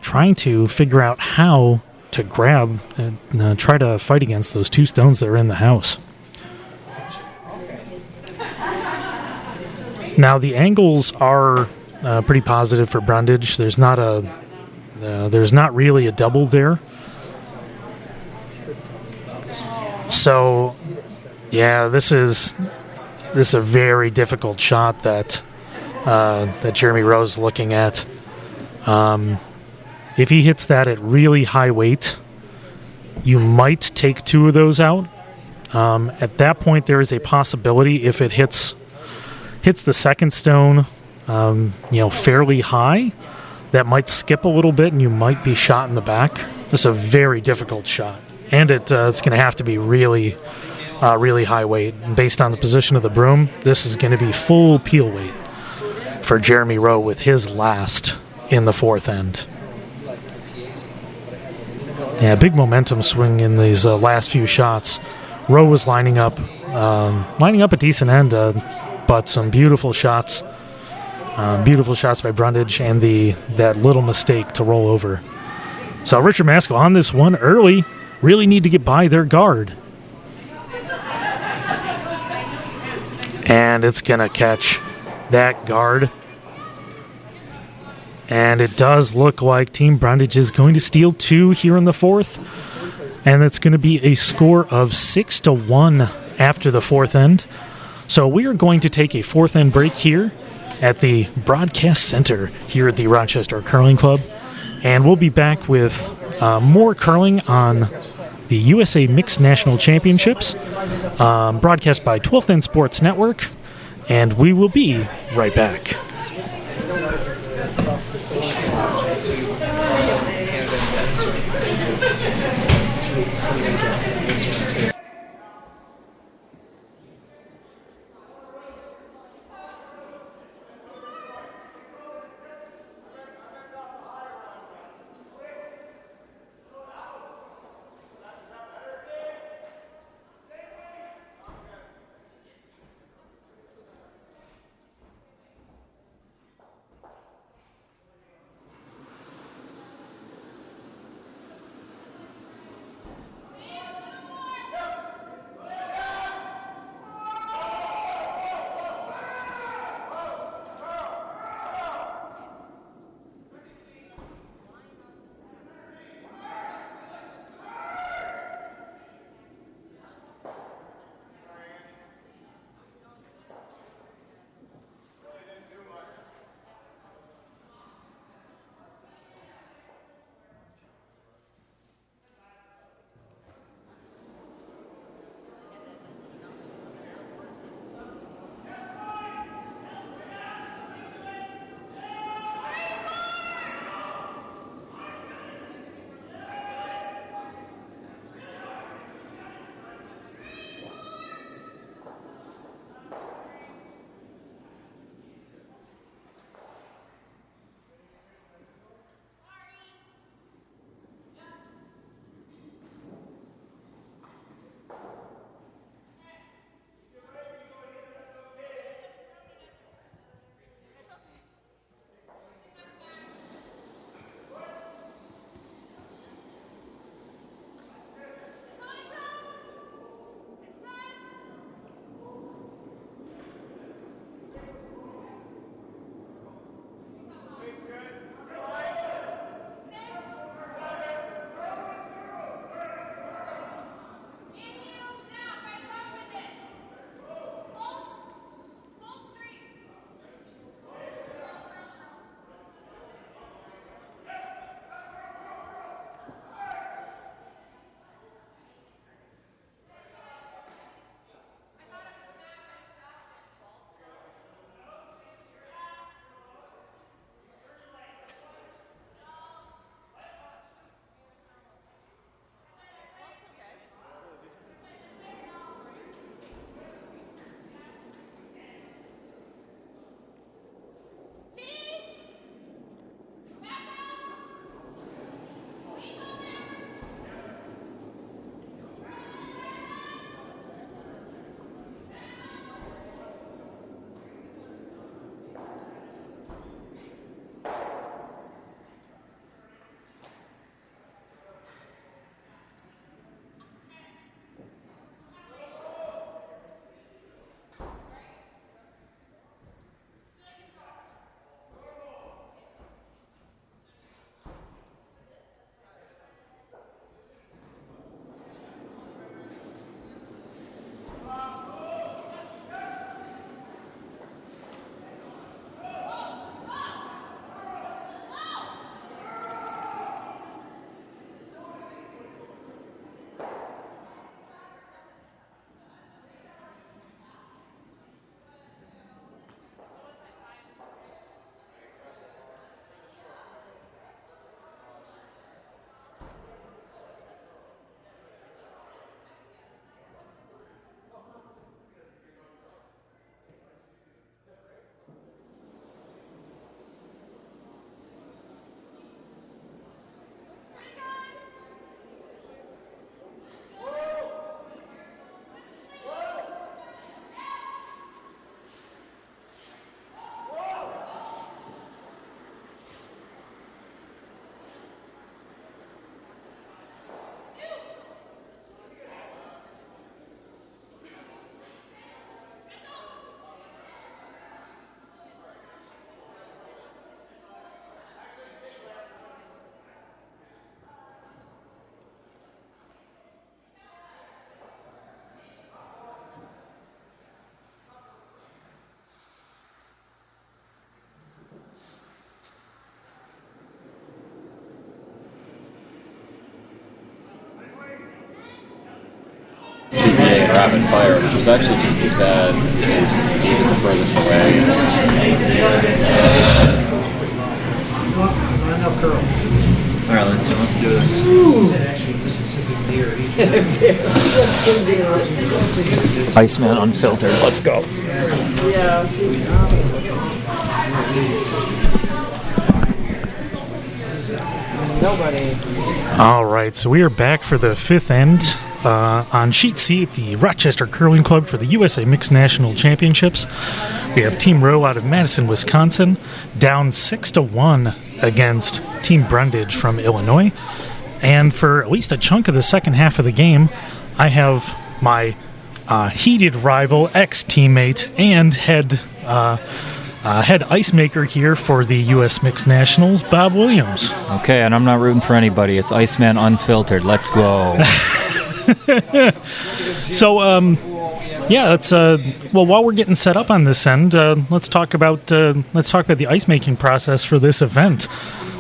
trying to figure out how to grab and try to fight against those 2 stones that are in the house. Now the angles are pretty positive for Brundage. There's not really a double there. So yeah, this is a very difficult shot that Jeremy Rowe's looking at. If he hits that at really high weight, you might take 2 of those out. At that point, there is a possibility if it hits the second stone, fairly high, that might skip a little bit and you might be shot in the back. This is a very difficult shot, and it's going to have to be really high weight. And based on the position of the broom, this is going to be full peel weight for Jeremy Rowe with his last in the 4th end. Yeah, big momentum swing in these last few shots. Rowe was lining up a decent end, but some beautiful shots by Brundage, and that little mistake to roll over. So Richard Maskell on this one early, really need to get by their guard. And it's going to catch that guard. And it does look like Team Brundage is going to steal 2 here in the fourth. And it's going to be a score of 6-1 after the fourth end. So we are going to take a fourth end break here at the Broadcast Center here at the Rochester Curling Club. And we'll be back with more curling on the USA Mixed National Championships, broadcast by 12th End Sports Network. And we will be right back. rapid fire, which was actually just as bad as he was the furthest away. Line up, curl. All right, let's do this. Iceman Unfiltered. Let's go. Nobody. All right, so we are back for the fifth end on Sheet C at the Rochester Curling Club for the USA Mixed National Championships. We have Team Rowe out of Madison, Wisconsin, down 6-1 against Team Brundage from Illinois. And for at least a chunk of the second half of the game, I have my heated rival, ex-teammate, and head ice maker here for the U.S. Mixed Nationals, Bob Williams. Okay, and I'm not rooting for anybody. It's Iceman Unfiltered. Let's go. So, yeah, let's well, while we're getting set up on this end, let's talk about the ice making process for this event.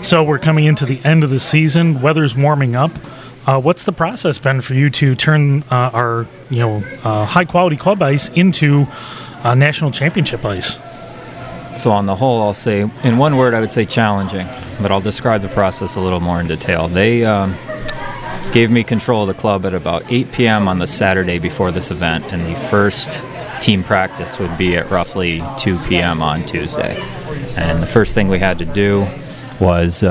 So we're coming into the end of the season. Weather's warming up. What's the process been for you to turn our high quality club ice into national championship ice? So on the whole, I'll say, in one word, I would say challenging, but I'll describe the process a little more in detail. They gave me control of the club at about 8 p.m. on the Saturday before this event, and the first team practice would be at roughly 2 p.m. on Tuesday. And the first thing we had to do was,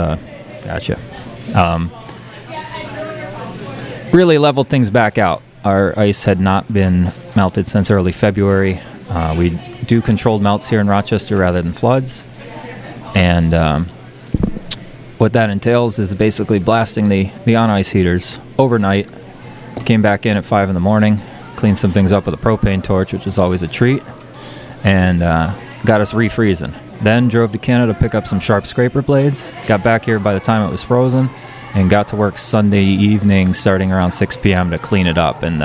really level things back out. Our ice had not been melted since early February. We do controlled melts here in Rochester rather than floods. And what that entails is basically blasting the on-ice heaters overnight. Came back in at 5 in the morning, cleaned some things up with a propane torch, which is always a treat, and got us refreezing. Then drove to Canada to pick up some sharp scraper blades. Got back here by the time it was frozen, and got to work Sunday evening starting around 6 p.m. to clean it up. And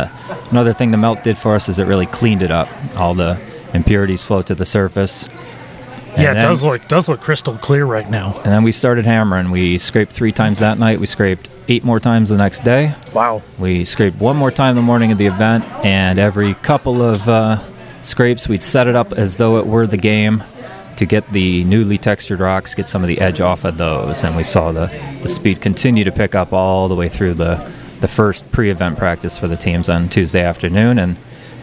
another thing the melt did for us is it really cleaned it up. All the impurities float to the surface. And yeah, it does look crystal clear right now. And then we started hammering. We scraped 3 times that night. We scraped 8 more times the next day. Wow. We scraped 1 more time the morning of the event, and every couple of scrapes we'd set it up as though it were the game to get the newly textured rocks, get some of the edge off of those. And we saw the speed continue to pick up all the way through the first pre-event practice for the teams on Tuesday afternoon, and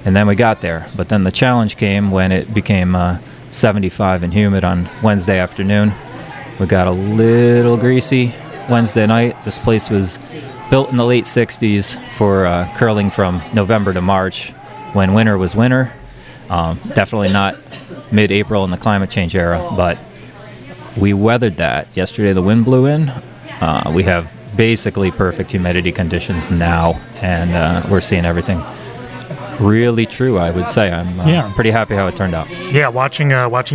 then we got there. But then the challenge came when it became 75 and humid on Wednesday afternoon. We got a little greasy Wednesday night. This place was built in the late 60s for curling from November to March when winter was winter. Definitely not mid-April in the climate change era, but we weathered that. Yesterday the wind blew in. We have basically perfect humidity conditions now, and we're seeing everything really true, I would say. I'm pretty happy how it turned out. Yeah, watching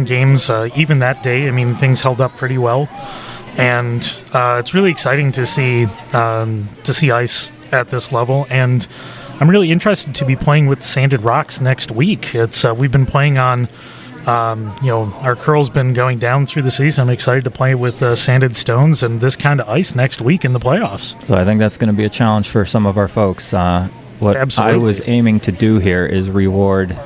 games, even that day, I mean, things held up pretty well. And it's really exciting to see ice at this level, and I'm really interested to be playing with sanded rocks next week. It's we've been playing on, our curl's been going down through the season. I'm excited to play with sanded stones and this kind of ice next week in the playoffs. So I think that's going to be a challenge for some of our folks. What Absolutely. I was aiming to do here is reward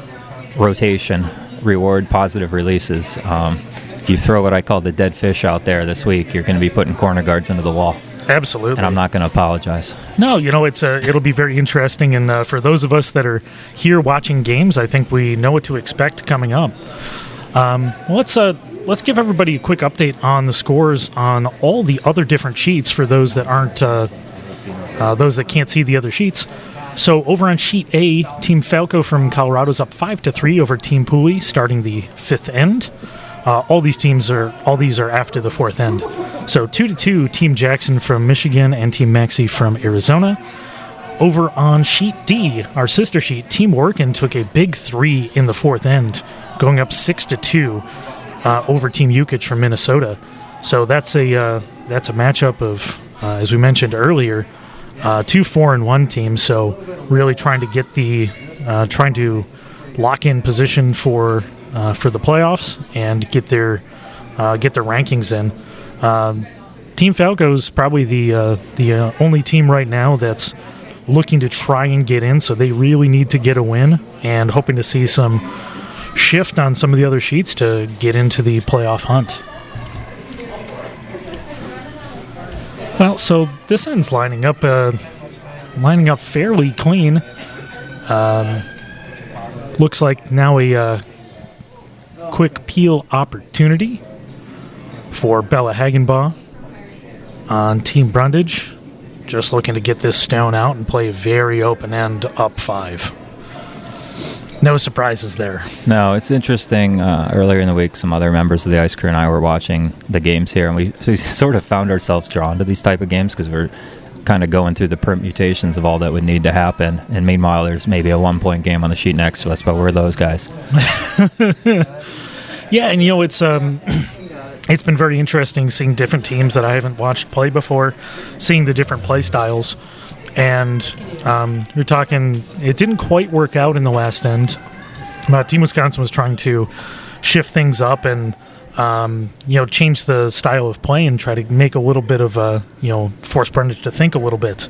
rotation, reward positive releases. If you throw what I call the dead fish out there this week, you're going to be putting corner guards into the wall. Absolutely. And I'm not going to apologize. No, it'll be very interesting, and for those of us that are here watching games, I think we know what to expect coming up. Let's give everybody a quick update on the scores on all the other different sheets for those that aren't those that can't see the other sheets. So over on Sheet A, Team Falco from Colorado's up 5-3 over Team Pooley, starting the 5th end. All these are after the 4th end. So 2-2, Team Jackson from Michigan and Team Maxey from Arizona. Over on Sheet D, our sister sheet, Team Workin took a big 3 in the 4th end, going up 6-2 over Team Yukich from Minnesota. So that's a matchup of, as we mentioned earlier, 2 4-1 teams. So really trying to lock in position for the playoffs and get their rankings in. Team Falco's probably the only team right now that's looking to try and get in, so they really need to get a win, and hoping to see some shift on some of the other sheets to get into the playoff hunt. Well, so this end's lining up fairly clean. Looks like now a quick peel opportunity for Bella Hagenbaugh on Team Brundage. Just looking to get this stone out and play very open end up 5. No surprises there. No, it's interesting. Earlier in the week, some other members of the ice crew and I were watching the games here, and we sort of found ourselves drawn to these type of games because we're kind of going through the permutations of all that would need to happen. And meanwhile, there's maybe a 1-point game on the sheet next to us, but we're those guys. Yeah, and it's been very interesting seeing different teams that I haven't watched play before, seeing the different play styles. And you're talking, it didn't quite work out in the last end. Team Wisconsin was trying to shift things up and change the style of play and try to make a little bit of force Brundage to think a little bit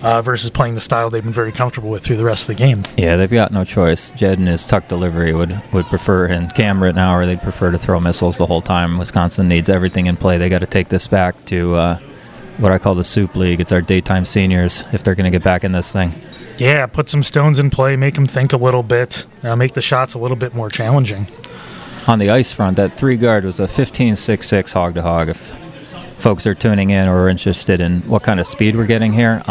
versus playing the style they've been very comfortable with through the rest of the game. Yeah, they've got no choice. Jed and his tuck delivery would prefer, and Cam Rittenauer, they'd prefer to throw missiles the whole time. Wisconsin needs everything in play. They got to take this back to what I call the soup league. It's our daytime seniors if they're going to get back in this thing. Yeah, put some stones in play, make them think a little bit, make the shots a little bit more challenging. On the ice front, that 3-guard was a 15.66 hog-to-hog. If folks are tuning in or are interested in what kind of speed we're getting here,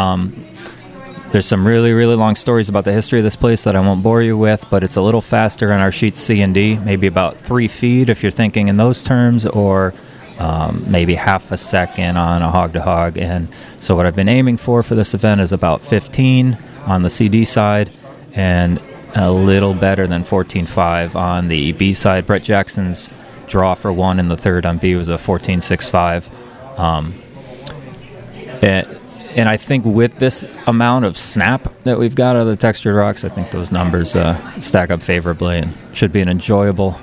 there's some really, really long stories about the history of this place that I won't bore you with, but it's a little faster on our sheets C and D, maybe about 3 feet if you're thinking in those terms, or maybe half a second on a hog-to-hog. And so what I've been aiming for this event is about 15 on the CD side and a little better than 14.5 on the B side. Brett Jackson's draw for 1 in the third on B was a 14.65. And I think with this amount of snap that we've got out of the textured rocks, I think those numbers stack up favorably and should be an enjoyable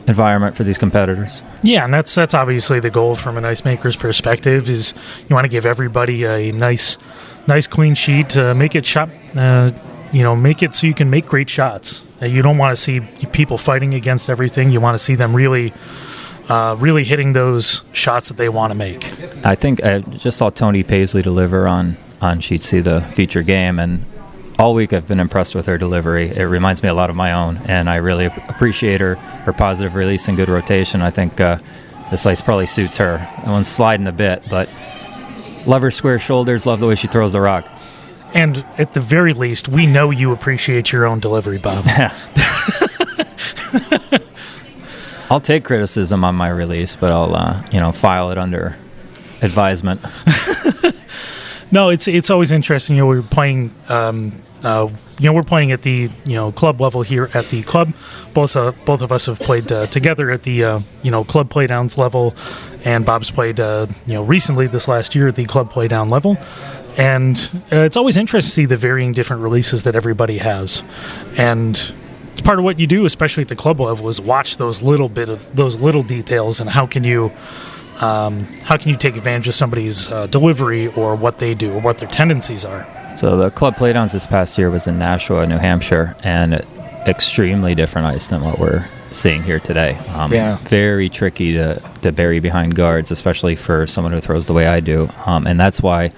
environment for these competitors. Yeah, and that's obviously the goal from an ice maker's perspective, is you want to give everybody a nice clean sheet, make it shot, make it so you can make great shots. You don't want to see people fighting against everything. You want to see them really hitting those shots that they want to make. I think I just saw Tony Paisley deliver on Sheet C, the feature game, and all week I've been impressed with her delivery. It reminds me a lot of my own, and I really appreciate her positive release and good rotation. I think this ice probably suits her. That one's sliding a bit, but love her square shoulders, love the way she throws the rock. And at the very least, we know you appreciate your own delivery, Bob. I'll take criticism on my release, but I'll file it under advisement. No, it's always interesting. We're playing. We're playing at the club level here at the club. Both of us have played together at the club playdowns level, and Bob's played recently this last year at the club playdown level. And it's always interesting to see the varying different releases that everybody has, and it's part of what you do, especially at the club level, is watch those little details and how can you take advantage of somebody's delivery or what they do or what their tendencies are. So the club playdowns this past year was in Nashua, New Hampshire, and extremely different ice than what we're seeing here today. Very tricky to bury behind guards, especially for someone who throws the way I do, and that's why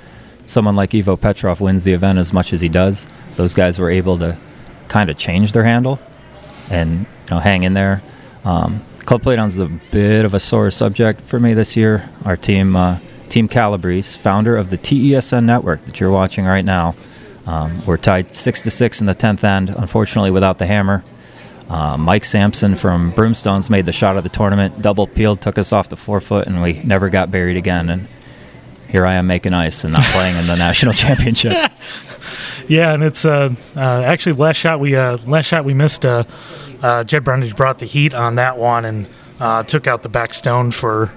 someone like Ivo Petrov wins the event as much as he does. Those guys were able to kind of change their handle and hang in there. Club playdowns is a bit of a sore subject for me this year. Our team, Team Calabrese, founder of the TESN network that you're watching right now, we're tied 6-6 in the 10th end, unfortunately without the hammer. Mike Sampson from Broomstones made the shot of the tournament, double peeled, took us off the 4-foot, and we never got buried again. And here I am making ice and not playing in the national championship. Yeah, and it's actually last shot we missed. Jed Brundage brought the heat on that one and took out the back stone for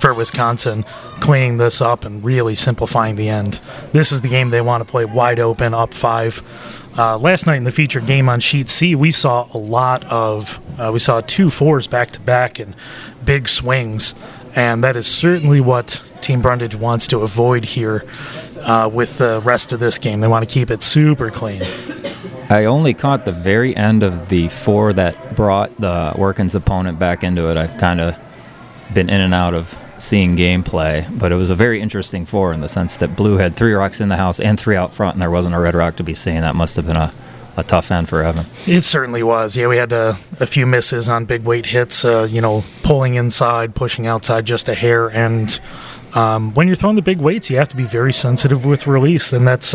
Wisconsin, cleaning this up and really simplifying the end. This is the game they want to play wide open, up 5. Last night in the featured game on Sheet C, we saw a lot of we saw 2 4s back to back and big swings, and that is certainly what Team Brundage wants to avoid here. with the rest of this game. They want to keep it super clean. I only caught the very end of the 4 that brought the Workins opponent back into it. I've kind of been in and out of seeing gameplay, but it was a very interesting 4 in the sense that Blue had 3 rocks in the house and 3 out front, and there wasn't a red rock to be seen. That must have been a tough end for Evan. It certainly was. Yeah, we had a few misses on big weight hits, pulling inside, pushing outside just a hair, and when you're throwing the big weights, you have to be very sensitive with release, and that's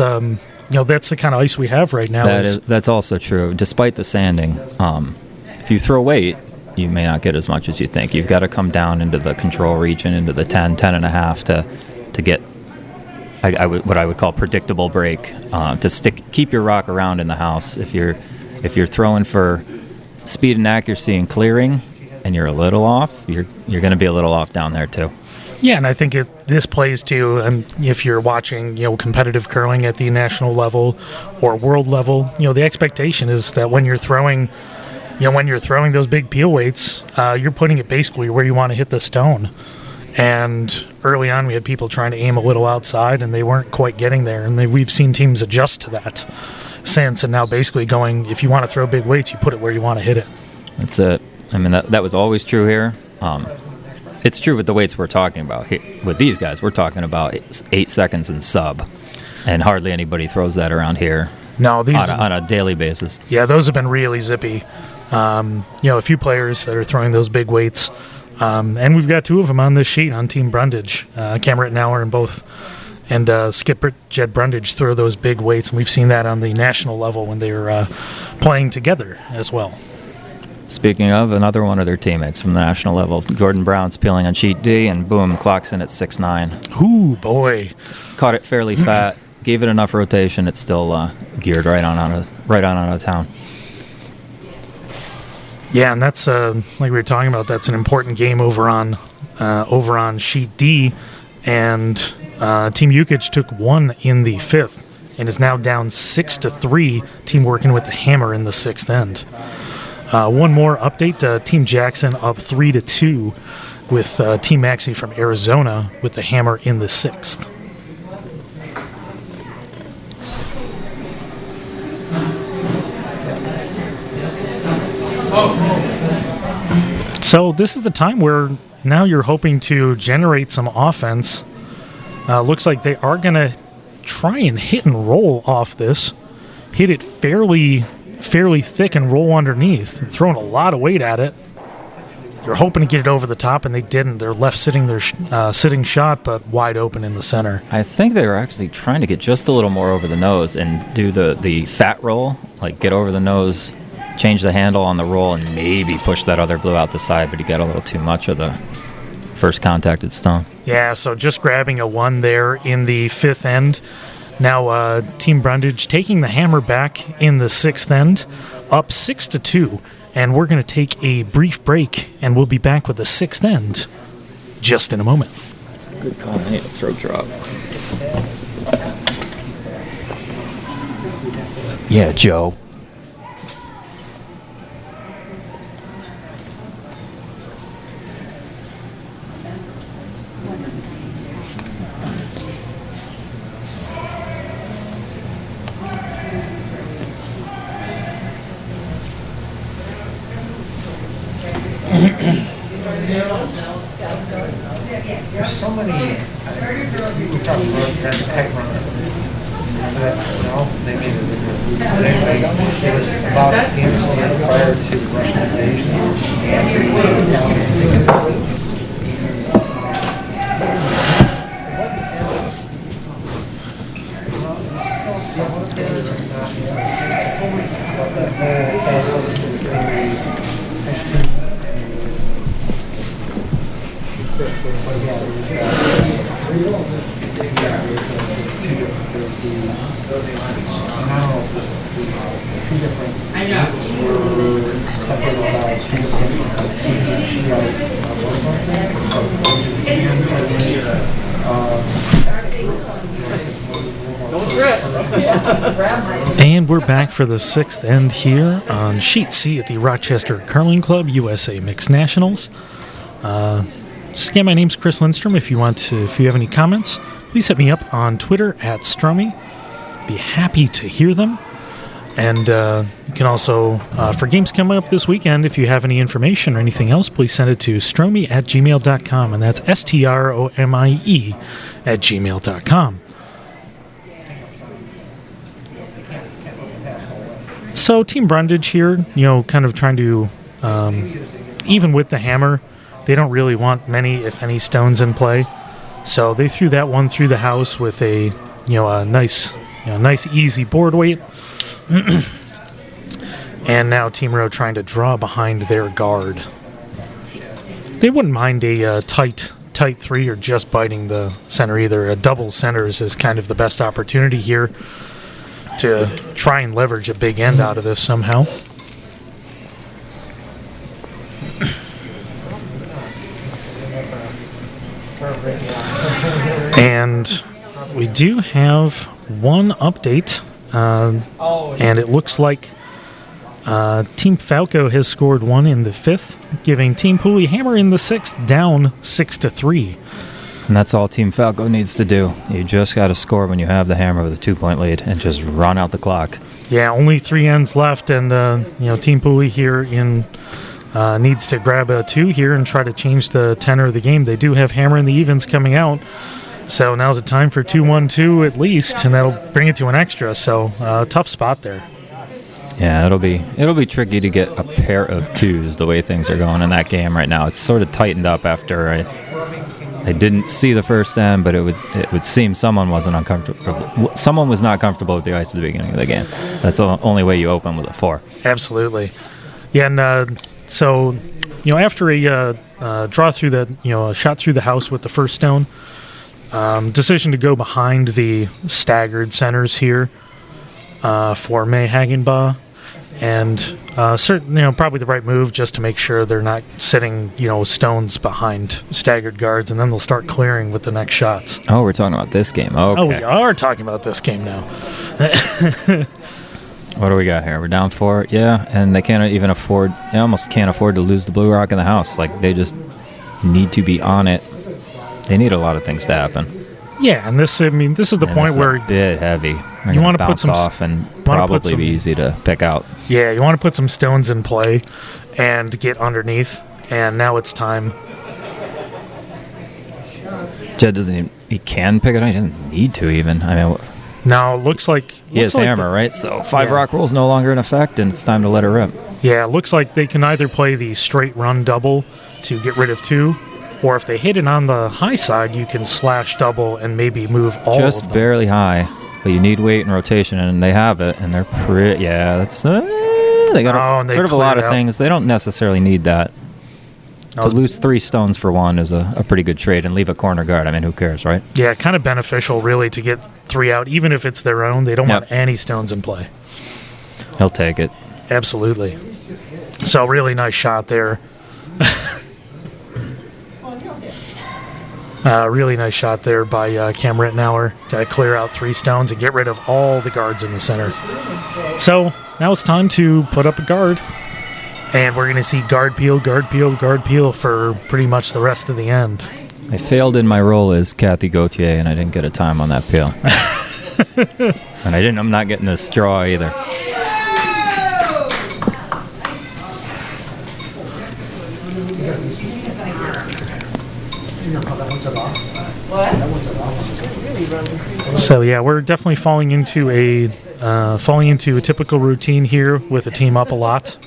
that's the kind of ice we have right now. That's also true. Despite the sanding, if you throw weight, you may not get as much as you think. You've got to come down into the control region, into the 10 and a half to get what I would call predictable break, to keep your rock around in the house. If you're throwing for speed and accuracy and clearing, and you're a little off, you're going to be a little off down there too. Yeah, and I think this plays to, if you're watching, competitive curling at the national level or world level, the expectation is that when you're throwing those big peel weights, you're putting it basically where you want to hit the stone. And early on, we had people trying to aim a little outside, and they weren't quite getting there. And we've seen teams adjust to that since, and now basically going, if you want to throw big weights, you put it where you want to hit it. That's it. I mean, that was always true here. It's true with the weights we're talking about. With these guys, we're talking about 8 seconds and sub, and hardly anybody throws that around here. No, these on a daily basis. Yeah, those have been really zippy. A few players that are throwing those big weights, and we've got 2 of them on this sheet on Team Brundage. Cam Rittenauer and Skip Jed Brundage throw those big weights, and we've seen that on the national level when they were playing together as well. Speaking of, another one of their teammates from the national level, Gordon Brown's peeling on sheet D, and boom, clocks in at 6'9". Ooh, boy. Caught it fairly fat, gave it enough rotation, it's still geared right on out of town. Yeah, and that's, like we were talking about, that's an important game over on sheet D, and Team Yukich took 1 in the 5th, and is now down 6-3, team working with the hammer in the 6th end. One more update, Team Jackson up 3-2 with Team Maxey from Arizona with the hammer in the 6th. So this is the time where now you're hoping to generate some offense. Looks like they are going to try and hit and roll off this. Hit it fairly thick and roll underneath. Throwing a lot of weight at it. You're hoping to get it over the top, and they didn't. They're left sitting their sitting shot, but wide open in the center. I think they were actually trying to get just a little more over the nose and do the fat roll, like get over the nose, change the handle on the roll, and maybe push that other blue out the side, but he got a little too much of the first contacted stone. Yeah, so just grabbing a 1 there in the 5th end. Now Team Brundage taking the hammer back in the 6th end, up 6-2. And we're going to take a brief break, and we'll be back with the 6th end just in a moment. Good call. I need a throat drop. Yeah, Joe. There's so many, we talked about that tech runner. They made it. But anyway, it was about Anderson prior to the Russian And we're back for the 6th end here on Sheet C at the Rochester Curling Club USA Mixed Nationals. Just again, my name's Chris Lindstrom. If you have any comments, please hit me up on Twitter at Stromy. Be happy to hear them. And you can also, for games coming up this weekend, if you have any information or anything else, please send it to stromy@gmail.com, and that's STROMIE @gmail.com. So Team Brundage here, kind of trying to, even with the hammer, they don't really want many, if any, stones in play. So they threw that one through the house with a nice easy board weight. And now Team Row trying to draw behind their guard. They wouldn't mind a tight 3 or just biting the center either. A double centers is kind of the best opportunity here to try and leverage a big end out of this somehow. And we do have one update, and it looks like Team Falco has scored 1 in the 5th, giving Team Pooley Hammer in the 6th down 6-3. And that's all Team Falco needs to do. You just got to score when you have the hammer with a 2-point lead and just run out the clock. Yeah, only 3 ends left, and Team Pooley here needs to grab a 2 here and try to change the tenor of the game. They do have hammer in the evens coming out, so now's the time for 2-1-2 at least, and that'll bring it to an extra. So tough spot there. Yeah, it'll be tricky to get a pair of 2s the way things are going in that game right now. It's sort of tightened up after I didn't see the first end, but it would seem someone wasn't uncomfortable. Someone was not comfortable with the ice at the beginning of the game. That's the only way you open with a 4. Absolutely. Yeah, and so after a draw through a shot through the house with the first stone, decision to go behind the staggered centers here for May Hagenbaugh. And probably the right move just to make sure they're not sitting, stones behind staggered guards, and then they'll start clearing with the next shots. Oh, we're talking about this game. Okay. Oh, we are talking about this game now. What do we got here? We're down 4. Yeah, and they almost can't afford to lose the Blue Rock in the house. Like, they just need to be on it. They need a lot of things to happen. Yeah, and this is the point where a bit heavy. You want to put some off and probably be easy to pick out. Yeah, you want to put some stones in play and get underneath. And now it's time. Jed he can pick it up. He doesn't need to even. Now it looks like he has hammer, right? So 5 rock rule's no longer in effect, and it's time to let it rip. Yeah, it looks like they can either play the straight run double to get rid of 2. Or if they hit it on the high side, you can slash double and maybe move all just of them. Barely high, but you need weight and rotation, and they have it, and they're pretty. Yeah, that's they got rid of a lot of things. They don't necessarily need that. To lose 3 stones for 1 is a pretty good trade, and leave a corner guard. Who cares, right? Yeah, kind of beneficial, really, to get 3 out, even if it's their own. They don't want any stones in play. He'll take it. Absolutely. So, really nice shot there. Really nice shot there by Cam Rittenauer to clear out 3 stones and get rid of all the guards in the center. So now it's time to put up a guard. And we're going to see guard peel, guard peel, guard peel for pretty much the rest of the end. I failed in my role as Kathy Gauthier, and I didn't get a time on that peel. And I'm not getting a straw either. So yeah, we're definitely falling into a typical routine here with a team up a lot.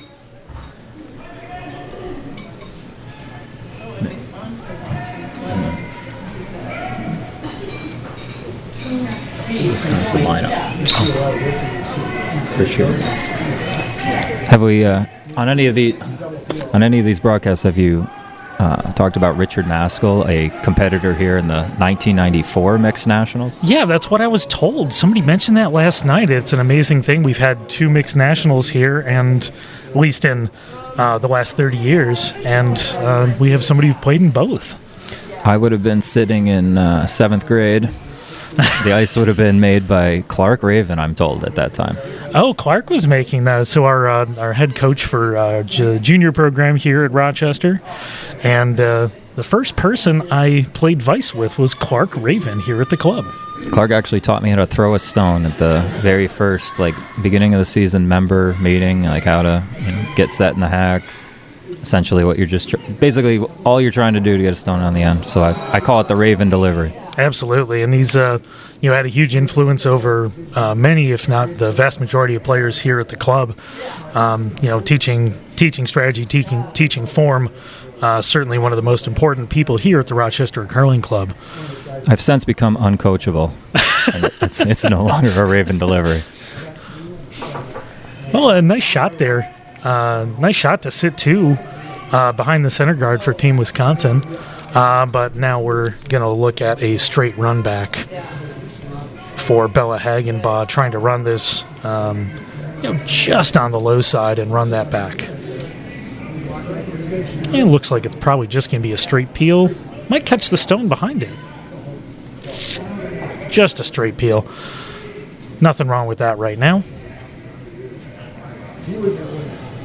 Wisconsin lineup. For sure. Have we on any of these broadcasts have you talked about Richard Maskell, a competitor here in the 1994 Mixed Nationals? Yeah, that's what I was told. Somebody mentioned that last night. It's an amazing thing. We've had 2 Mixed Nationals here, and at least in the last 30 years, and we have somebody who's played in both. I would have been sitting in 7th grade The ice would have been made by Clark Raven, I'm told, at that time. Oh, Clark was making that. So our head coach for junior program here at Rochester, and the first person I played Vice with was Clark Raven here at the club. Clark actually taught me how to throw a stone at the very first, beginning of the season member meeting, how to get set in the hack. Essentially, what you're basically all you're trying to do to get a stone on the end. So I call it the Raven delivery. Absolutely, and he's had a huge influence over many, if not the vast majority of players here at the club. Teaching strategy, teaching form. Certainly one of the most important people here at the Rochester Curling Club. I've since become uncoachable. And it's no longer a Raven delivery. Well, a nice shot there. Nice shot to sit two behind the center guard for Team Wisconsin. But now we're going to look at a straight run back for Bella Hagenbaugh, trying to run this just on the low side and run that back. It looks like it's probably just going to be a straight peel. Might catch the stone behind it. Just a straight peel. Nothing wrong with that right now.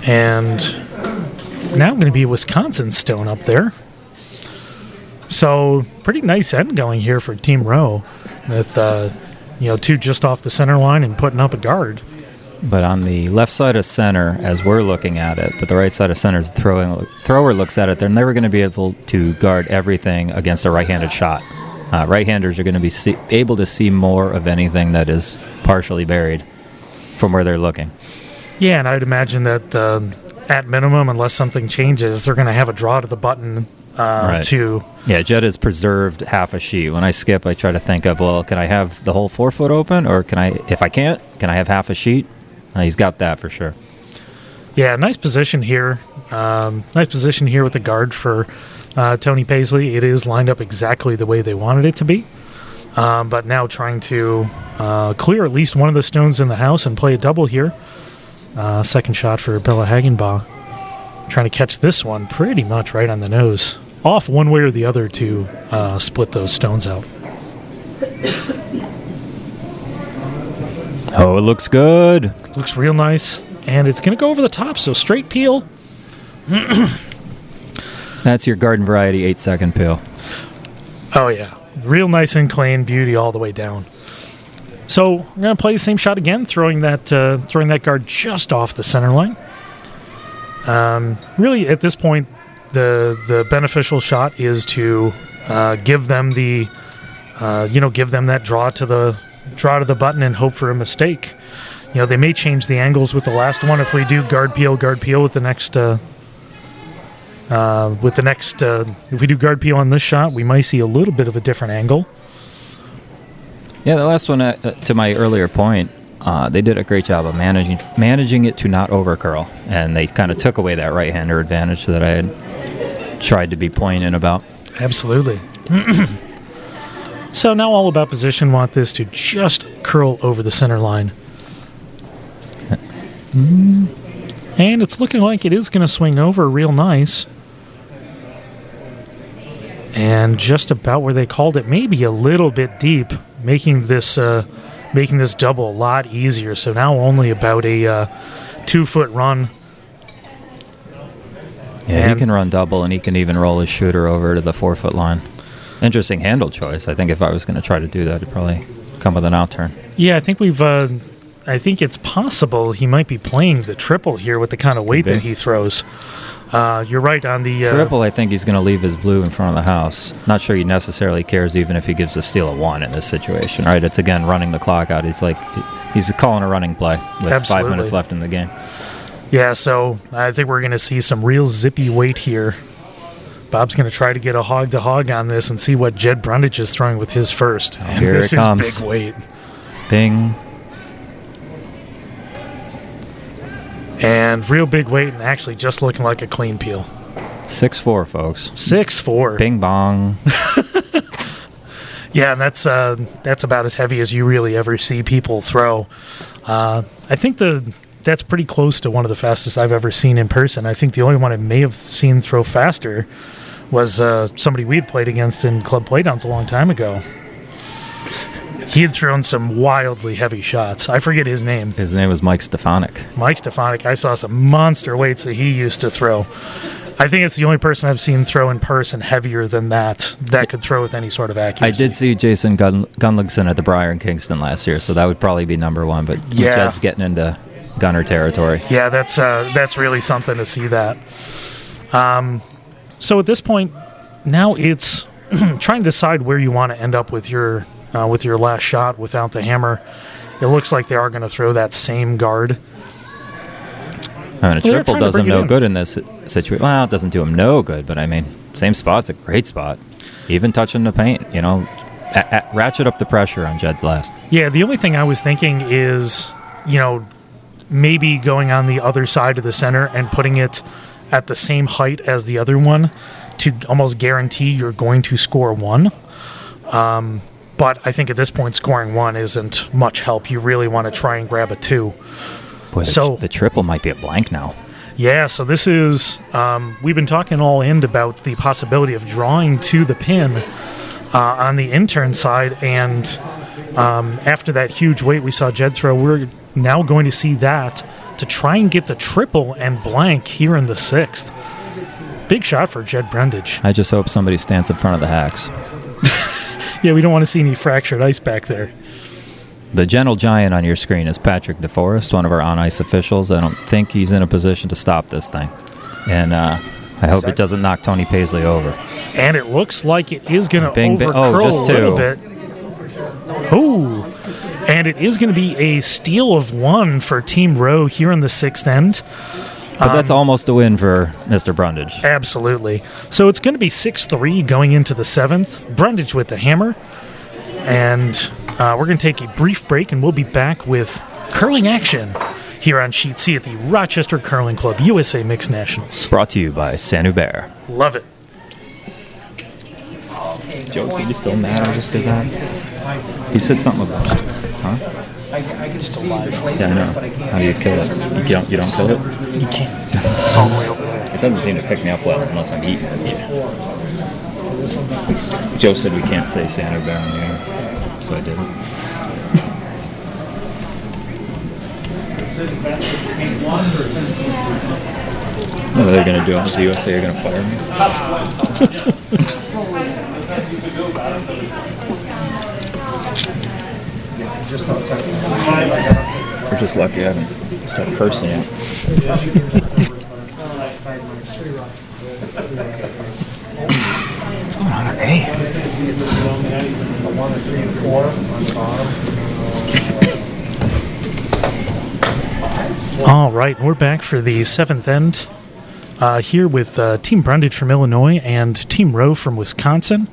And now going to be a Wisconsin stone up there. So pretty nice end going here for Team Rowe with two just off the center line and putting up a guard. But on the left side of center, as we're looking at it, but the right side of center's thrower looks at it, they're never going to be able to guard everything against a right-handed shot. Right-handers are going to be able to see more of anything that is partially buried from where they're looking. Yeah, and I'd imagine that at minimum, unless something changes, they're going to have a draw to the button right. Yeah, Jed has preserved half a sheet. When I skip, I try to think of, can I have the whole 4 foot open, or if I can't, can I have half a sheet? He's got that for sure. Yeah, nice position here. Nice position here with the guard for Tony Paisley. It is lined up exactly the way they wanted it to be. But now trying to clear at least one of the stones in the house and play a double here. Second shot for Bella Hagenbaugh. Trying to catch this one pretty much right on the nose. Off one way or the other to split those stones out. Oh, it looks good. Looks real nice. And it's going to go over the top, so straight peel. That's your garden variety 8-second peel. Oh, yeah. Real nice and clean, beauty all the way down. So we're going to play the same shot again, throwing that guard just off the center line. Really, at this point, the beneficial shot is to give them that draw to the button and hope for a mistake. They may change the angles with the last one if we do guard peel with the next. If we do guard peel on this shot, we might see a little bit of a different angle. Yeah, the last one, to my earlier point, they did a great job of managing it to not overcurl, and they kind of took away that right-hander advantage that I had tried to be poignant about. Absolutely. So now all about position. Want this to just curl over the center line. And it's looking like it is going to swing over real nice. And just about where they called it, maybe a little bit deep, making this double a lot easier. So now only about a 2 foot run. Yeah, he can run double, and he can even roll his shooter over to the 4 foot line. Interesting handle choice. I think if I was going to try to do that, it'd probably come with an out turn. Yeah, I think I think it's possible he might be playing the triple here with the kind of weight that he throws. You're right on the triple. I think he's going to leave his blue in front of the house. Not sure he necessarily cares even if he gives a steal of 1 in this situation. Right? It's again running the clock out. He's calling a running play with Absolutely. 5 minutes left in the game. Yeah, so I think we're going to see some real zippy weight here. Bob's going to try to get a hog-to-hog on this and see what Jed Brundage is throwing with his first. And here this it comes. is big weight. Bing. And real big weight and actually just looking like a clean peel. 6'4", folks. 6'4". Bing bong. Yeah, and that's about as heavy as you really ever see people throw. I think that's pretty close to one of the fastest I've ever seen in person. I think the only one I may have seen throw faster was somebody we had played against in club playdowns a long time ago. He had thrown some wildly heavy shots. I forget his name. His name was Mike Stefanik. Mike Stefanik. I saw some monster weights that he used to throw. I think it's the only person I've seen throw in person heavier than that could throw with any sort of accuracy. I did see Jason Gunlickson at the Briar in Kingston last year, so that would probably be number one. But Yeah. Jed's getting into gunner territory. Yeah, that's really something to see that. So at this point, now it's trying to decide where you want to end up with your last shot without the hammer. It looks like they are going to throw that same guard. I mean, a Well, they're triple trying to does him bring it no in. good in this situation. Well, it doesn't do him no good, but I mean, same spot's a great spot. Even touching the paint, ratchet up the pressure on Jed's last. Yeah, the only thing I was thinking is, maybe going on the other side of the center and putting it at the same height as the other one to almost guarantee you're going to score one. But I think at this point, scoring one isn't much help. You really want to try and grab a two. Boy, the triple might be a blank now. Yeah, so this is, we've been talking all in about the possibility of drawing to the pin on the intern side, and after that huge weight we saw Jed throw, we're now going to see that to try and get the triple and blank here in the sixth. Big shot for Jed Brundage. I just hope somebody stands in front of the hacks. Yeah, we don't want to see any fractured ice back there. The gentle giant on your screen is Patrick DeForest, one of our on-ice officials. I don't think he's in a position to stop this thing. And I hope it doesn't knock Tony Paisley over. And it looks like it is going to Bing, bing. over-curl Just a little two. bit. Ooh. And it is going to be a steal of one for Team Rowe here in the sixth end. But that's almost a win for Mr. Brundage. Absolutely. So it's going to be 6-3 going into the seventh. Brundage with the hammer. And we're going to take a brief break, and we'll be back with curling action here on Sheet C at the Rochester Curling Club USA Mixed Nationals. Brought to you by Saint Hubert. Love it. Joe's going to be so mad I just did that. He said something about it. Huh? Still live. Yeah, I know. How do you kill it? You don't kill it? You can't. It's all the way over there. It doesn't seem to pick me up well unless I'm eating it. Joe said we can't say Saint Hubert on the air, so I didn't. What are they going to do? Is the USA going to fire me? We're just lucky I haven't started cursing yet. What's going on at A? All right, we're back for the seventh end here with Team Brundage from Illinois and Team Rowe from Wisconsin.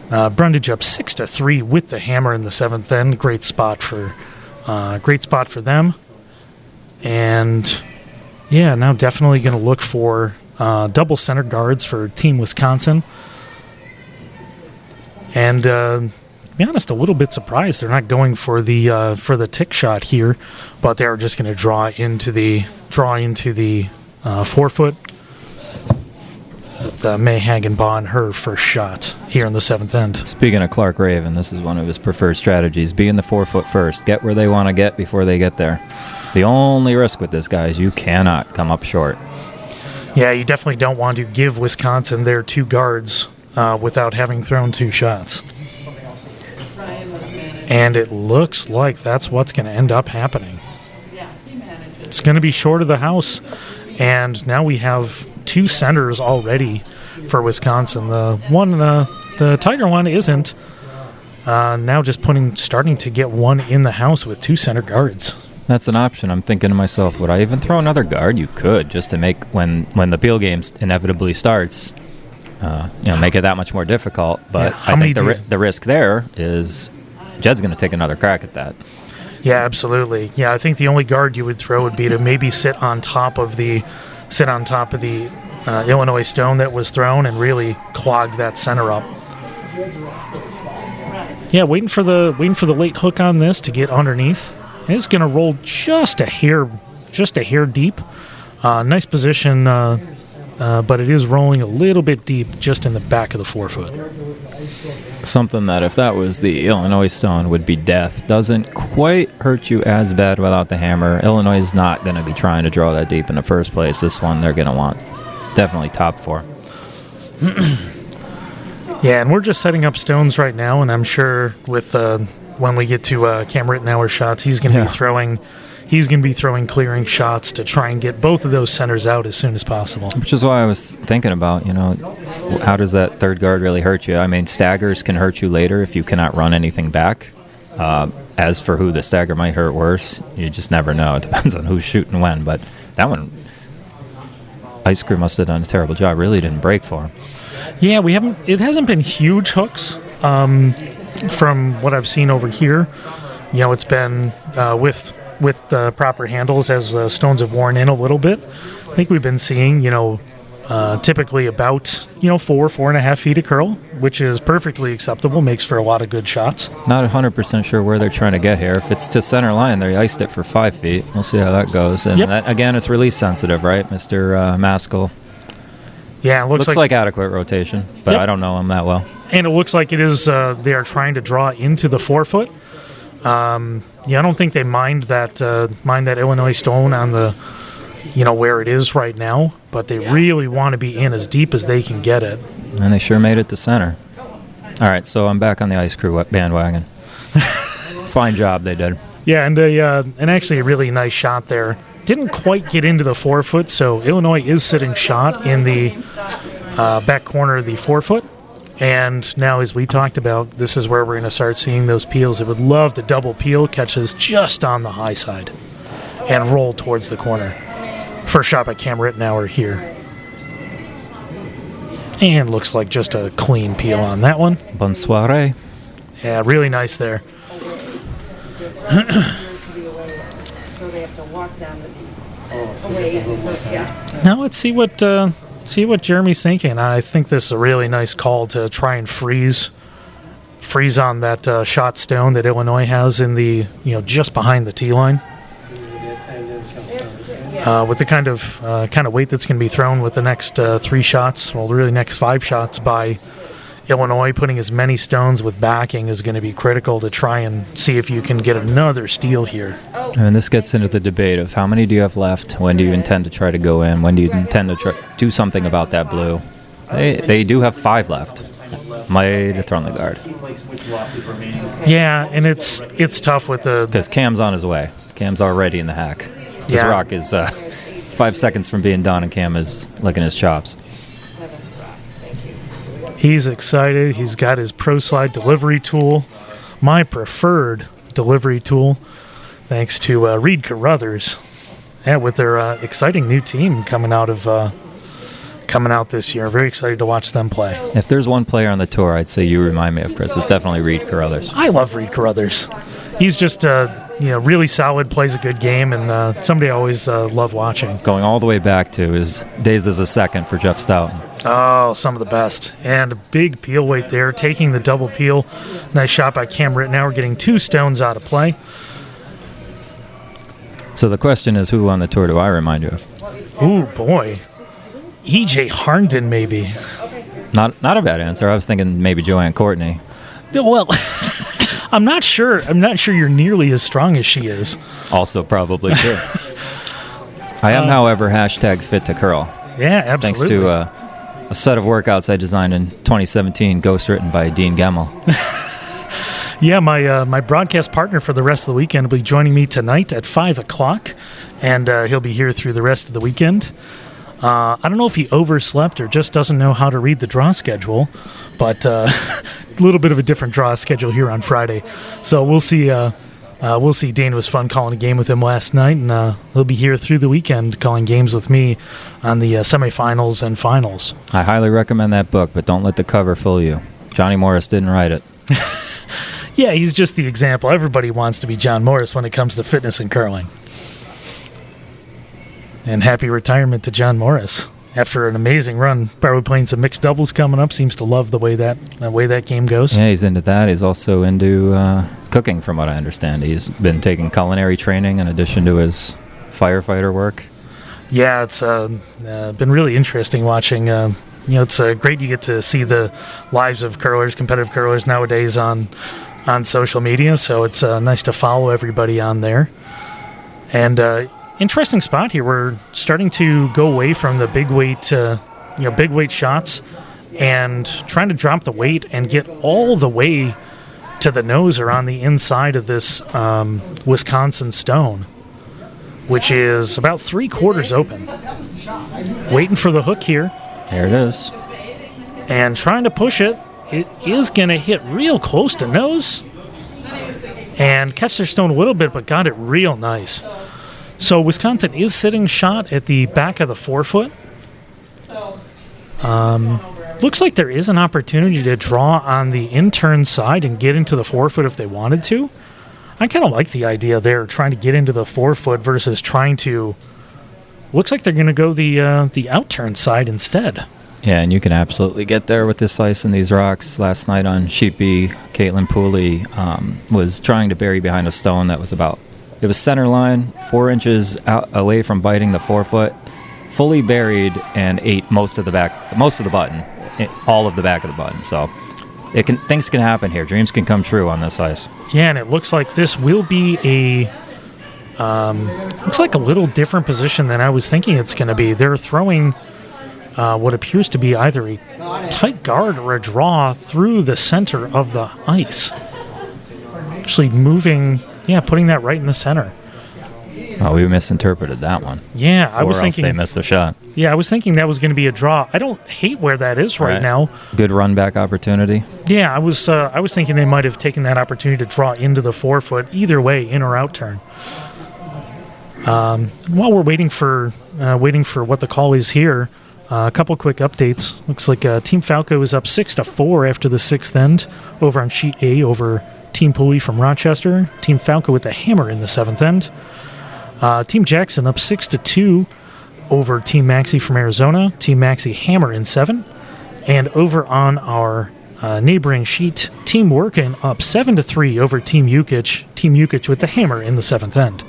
Brundage up 6-3 with the hammer in the seventh end. Great spot for them. And yeah, now definitely going to look for double center guards for Team Wisconsin. And to be honest, a little bit surprised they're not going for the tick shot here, but they are just going to draw into the 4-foot. With May Hagenbaugh her first shot here in the seventh end. Speaking of Clark Raven, this is one of his preferred strategies. Be in the 4-foot first. Get where they want to get before they get there. The only risk with this guy is you cannot come up short. Yeah, you definitely don't want to give Wisconsin their two guards without having thrown two shots. And it looks like that's what's going to end up happening. It's going to be short of the house. And now we have two centers already for Wisconsin. The tighter one isn't. Now just starting to get one in the house with two center guards. That's an option. I'm thinking to myself, would I even throw another guard? You could, just to make when the Peel game inevitably starts, make it that much more difficult. But Yeah, I think the risk there is Jed's going to take another crack at that. Yeah, absolutely. Yeah, I think the only guard you would throw would be to maybe sit on top of the Illinois stone that was thrown and really clog that center up. Yeah, waiting for the late hook on this to get underneath. And it's going to roll just a hair deep. Nice position. but it is rolling a little bit deep just in the back of the forefoot. Something that if that was the Illinois stone would be death. Doesn't quite hurt you as bad without the hammer. Illinois is not going to be trying to draw that deep in the first place. This one they're going to want definitely top 4. Yeah, and we're just setting up stones right now, and I'm sure with when we get to Cam Rittenauer shots, he's going to be throwing clearing shots to try and get both of those centers out as soon as possible. Which is why I was thinking about, how does that third guard really hurt you? I mean, staggers can hurt you later if you cannot run anything back. As for who the stagger might hurt worse, you just never know. It depends on who's shooting when, but that one, Ice Crew must have done a terrible job. Really didn't break for him. Yeah, it hasn't been huge hooks from what I've seen over here. It's been with the proper handles as the stones have worn in a little bit. I think we've been seeing, typically about, 4.5 feet of curl, which is perfectly acceptable, makes for a lot of good shots. Not 100% sure where they're trying to get here. If it's to center line, they iced it for 5 feet. We'll see how that goes. And that, again, it's release sensitive, right, Mr. Maskell? Yeah, it looks like adequate rotation, but I don't know him that well. And it looks like it is. They are trying to draw into the forefoot. I don't think they mind that Illinois stone on the, where it is right now. But they really want to be in as deep as they can get it. And they sure made it to center. All right, so I'm back on the Ice Crew bandwagon. Fine job they did. Yeah, and actually a really nice shot there. Didn't quite get into the forefoot, so Illinois is sitting shot in the back corner of the forefoot. And now, as we talked about, this is where we're going to start seeing those peels. They would love to double peel, catches just on the high side, and roll towards the corner. First shot by Cam Rittenauer here. And looks like just a clean peel on that one. Bonne soirée. Yeah, really nice there. Now let's see what Jeremy's thinking. I think this is a really nice call to try and freeze on that shot stone that Illinois has in the just behind the tee line. With the kind of weight that's going to be thrown with the next 3 shots, well, really next 5 shots by Illinois, putting as many stones with backing is going to be critical to try and see if you can get another steal here. And this gets into the debate of how many do you have left? When do you intend to try to go in? When do you intend to do something about that blue? They do have 5 left. Might have thrown the guard. Yeah, and it's tough with the... Because Cam's on his way. Cam's already in the hack. This rock is 5 seconds from being done, and Cam is licking his chops. He's excited. He's got his Pro Slide delivery tool, my preferred delivery tool, thanks to Reed Carruthers. Yeah, with their exciting new team coming out this year. Very excited to watch them play. If there's one player on the tour I'd say you remind me of, Chris, it's definitely Reed Carruthers. I love Reed Carruthers. He's just really solid, plays a good game, and somebody I always love watching. Going all the way back to his days as a second for Jeff Stoughton. Oh, some of the best. And a big peel weight there, taking the double peel. Nice shot by Cam Rittenauer, getting 2 stones out of play. So the question is, who on the tour do I remind you of? Ooh, boy. E.J. Harnden, maybe. Not a bad answer. I was thinking maybe Joanne Courtney. Well, I'm not sure. I'm not sure you're nearly as strong as she is. Also probably true. I am, however, #fit to curl. Yeah, absolutely. Thanks to a set of workouts I designed in 2017, ghostwritten by Dean Gemmel. Yeah, my broadcast partner for the rest of the weekend will be joining me tonight at 5 o'clock, and he'll be here through the rest of the weekend. I don't know if he overslept or just doesn't know how to read the draw schedule, but a little bit of a different draw schedule here on Friday. So we'll see. We'll see. Dane, was fun calling a game with him last night, and he'll be here through the weekend calling games with me on the semifinals and finals. I highly recommend that book, but don't let the cover fool you. Johnny Morris didn't write it. Yeah, he's just the example. Everybody wants to be John Morris when it comes to fitness and curling. And happy retirement to John Morris. After an amazing run, probably playing some mixed doubles coming up. Seems to love the way that game goes. Yeah, he's into that. He's also into cooking, from what I understand. He's been taking culinary training in addition to his firefighter work. Yeah, it's been really interesting watching. It's great you get to see the lives of curlers, competitive curlers nowadays on social media. So it's nice to follow everybody on there. And interesting spot here. We're starting to go away from the big weight shots, and trying to drop the weight and get all the way to the nose or on the inside of this Wisconsin stone, which is about 3/4 open. Waiting for the hook here. There it is. And trying to push it. It is going to hit real close to nose and catch their stone a little bit, but got it real nice. So Wisconsin is sitting shot at the back of the forefoot. Looks like there is an opportunity to draw on the in-turn side and get into the forefoot if they wanted to. I kind of like the idea there, trying to get into the forefoot versus trying to... Looks like they're going to go the out-turn side instead. Yeah, and you can absolutely get there with this ice and these rocks. Last night on Sheet B, Caitlin Pooley was trying to bury behind a stone that was it was center line, 4 inches out away from biting the forefoot, fully buried, and ate most of the button, all of the back of the button. So things can happen here. Dreams can come true on this ice. Yeah, and it looks like this will be looks like a little different position than I was thinking it's going to be. They're throwing what appears to be either a tight guard or a draw through the center of the ice. Actually putting that right in the center. Oh, we misinterpreted that one. Yeah, I was thinking they missed the shot. Yeah, I was thinking that was going to be a draw. I don't hate where that is right now. Good run back opportunity. Yeah, I was thinking they might have taken that opportunity to draw into the forefoot either way, in or out turn. While we're waiting for what the call is here, a couple quick updates. Looks like Team Falco is up 6-4 after the 6th end over on Sheet A over Team Pooley from Rochester. Team Falco with the hammer in the 7th end. Team Jackson up 6-2 over Team Maxey from Arizona. Team Maxey hammer in 7. And over on our neighboring sheet, Team Workin up 7-3 over Team Yukich. Team Yukich with the hammer in the 7th end.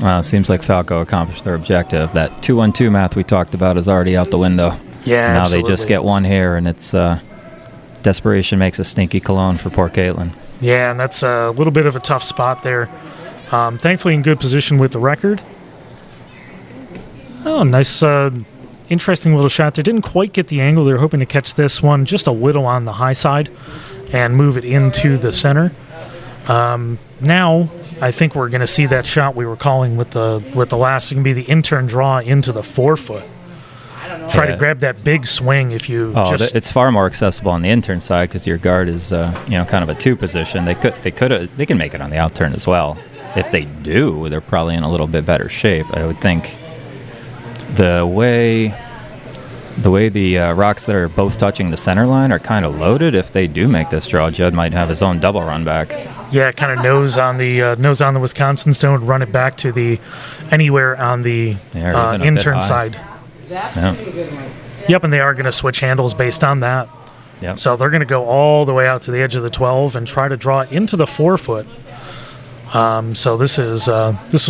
Well, it seems like Falco accomplished their objective. That 2-1-2 math we talked about is already out the window. Yeah, now absolutely. They just get one here, and it's desperation makes a stinky cologne for poor Caitlin. Yeah, and that's a little bit of a tough spot there. Thankfully in good position with the record. Oh, nice, interesting little shot. They didn't quite get the angle. They were hoping to catch this one just a little on the high side and move it into the center. Now, I think we're going to see that shot we were calling with the last. It's going to be the in-turn draw into the forefoot. Try to grab that big swing if you it's far more accessible on the in-turn side because your guard is kind of a 2 position. They can make it on the out-turn as well. If they do, they're probably in a little bit better shape. I would think the way the rocks that are both touching the center line are kind of loaded. If they do make this draw, Judd might have his own double run back. Yeah, kind of nose on the Wisconsin stone, run it back to the anywhere on the in-turn side. That's a good one. Yep, and they are going to switch handles based on that. Yep. So they're going to go all the way out to the edge of the 12 and try to draw into the forefoot. So this is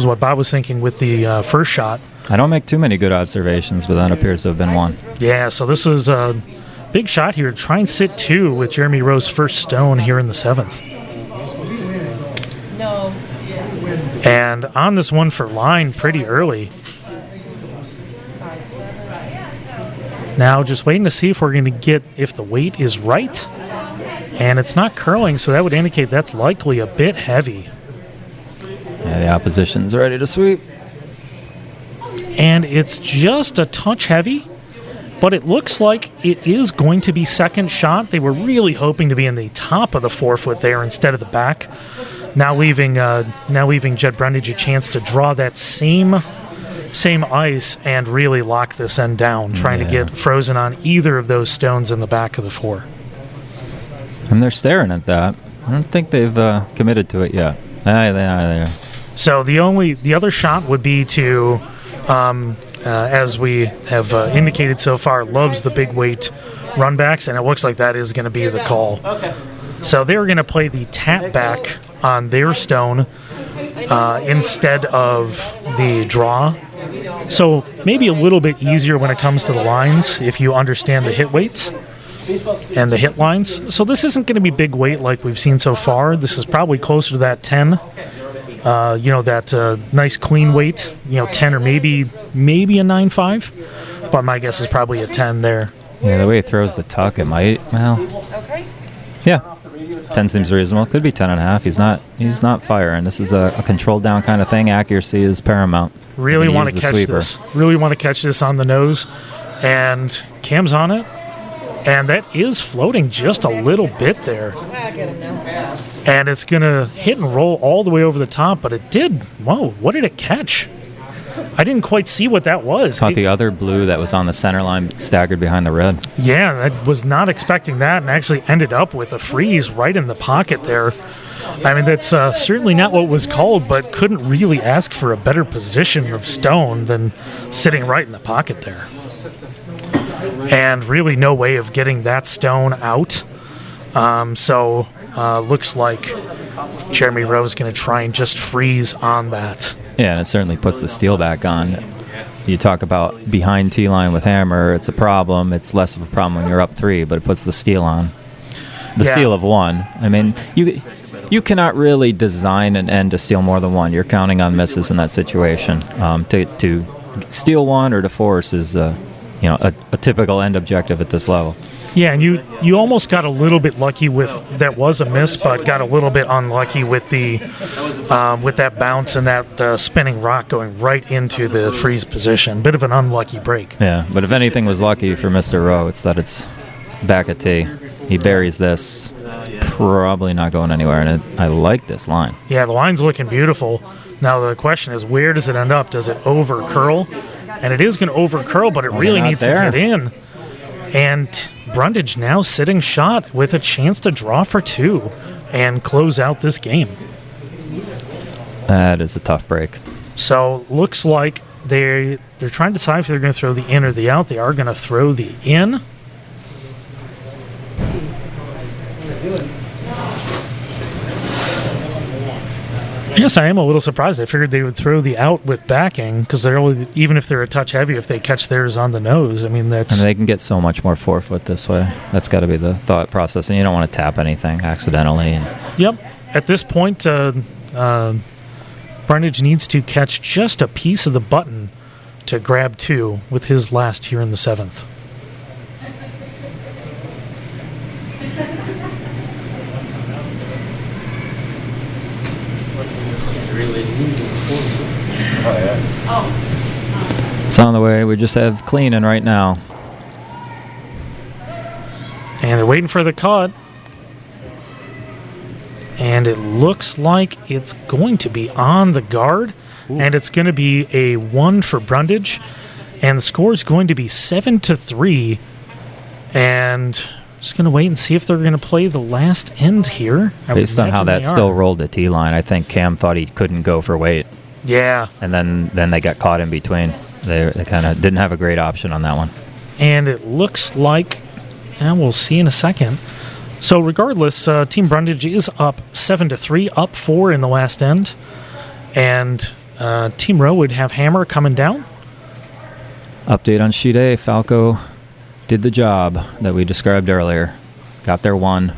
what Bob was thinking with the first shot. I don't make too many good observations, but that appears to have been one. Yeah, so this was a big shot here. Try and sit 2 with Jeremy Rowe's first stone here in the 7th. No. And on this one for line pretty early. Now just waiting to see if we're going to get if the weight is right. And it's not curling, so that would indicate that's likely a bit heavy. Yeah, the opposition's ready to sweep. And it's just a touch heavy, but it looks like it is going to be second shot. They were really hoping to be in the top of the forefoot there instead of the back. Now leaving Jed Brundage a chance to draw that same ice and really lock this end down, trying to get frozen on either of those stones in the back of the 4. And they're staring at that. I don't think they've committed to it yet. They are. So the other shot would be to, as we have indicated so far, loves the big weight runbacks, and it looks like that is going to be the call. Okay. So they're going to play the tap back on their stone instead of the draw. So maybe a little bit easier when it comes to the lines if you understand the hit weights and the hit lines. So this isn't going to be big weight like we've seen so far. This is probably closer to that 10. That nice clean weight, 10 or maybe a 9.5. But my guess is probably a 10 there. Yeah, the way he throws the tuck, it might. Well, yeah, 10 seems reasonable. Could be 10.5. He's not firing. This is a controlled down kind of thing. Accuracy is paramount. Really want to catch this. Really want to catch this on the nose, and Cam's on it, and that is floating just a little bit there. And it's gonna hit and roll all the way over the top, but it did. Whoa! What did it catch? I didn't quite see what that was. Caught the other blue that was on the center line, staggered behind the red. Yeah, I was not expecting that, and actually ended up with a freeze right in the pocket there. I mean, that's certainly not what was called, but couldn't really ask for a better position of stone than sitting right in the pocket there. And really no way of getting that stone out. So looks like Jeremy Rowe's going to try and just freeze on that. Yeah, and it certainly puts the steel back on. You talk about behind T-line with hammer, it's a problem. It's less of a problem when you're up 3, but it puts the steel on. The steel of 1. I mean, you cannot really design an end to steal more than 1. You're counting on misses in that situation. To steal 1 or to force is a typical end objective at this level. Yeah, and you almost got a little bit lucky with that was a miss, but got a little bit unlucky with the with that bounce and that spinning rock going right into the freeze position. Bit of an unlucky break. Yeah, but if anything was lucky for Mr. Rowe, it's that it's back at tee. He buries this. It's probably not going anywhere, and I like this line. Yeah, the line's looking beautiful. Now the question is, where does it end up? Does it over curl? And it is going to over curl, but it really needs to get in. And Brundage now sitting shot with a chance to draw for 2 and close out this game. That is a tough break. So looks like they're trying to decide if they're going to throw the in or the out. They are going to throw the in. Yes, I am a little surprised. I figured they would throw the out with backing because they're only, even if they're a touch heavy, if they catch theirs on the nose, I mean that's. And they can get so much more forefoot this way. That's got to be the thought process, and you don't want to tap anything accidentally. Yep. At this point, Brundage needs to catch just a piece of the button to grab 2 with his last here in the 7th. It's on the way. We just have cleaning right now. And they're waiting for the cut. And it looks like it's going to be on the guard. Ooh. And it's going to be a 1 for Brundage. And the score is going to be 7-3. And just going to wait and see if they're going to play the last end here. Based on how that still rolled the tee line, I think Cam thought he couldn't go for weight. Yeah. And then they got caught in between. They kind of didn't have a great option on that one. And it looks like, and we'll see in a second. So regardless, Team Brundage is up 7-3, up 4 in the last end. And Team Rowe would have hammer coming down. Update on Sheet A. Falco did the job that we described earlier. Got their 1.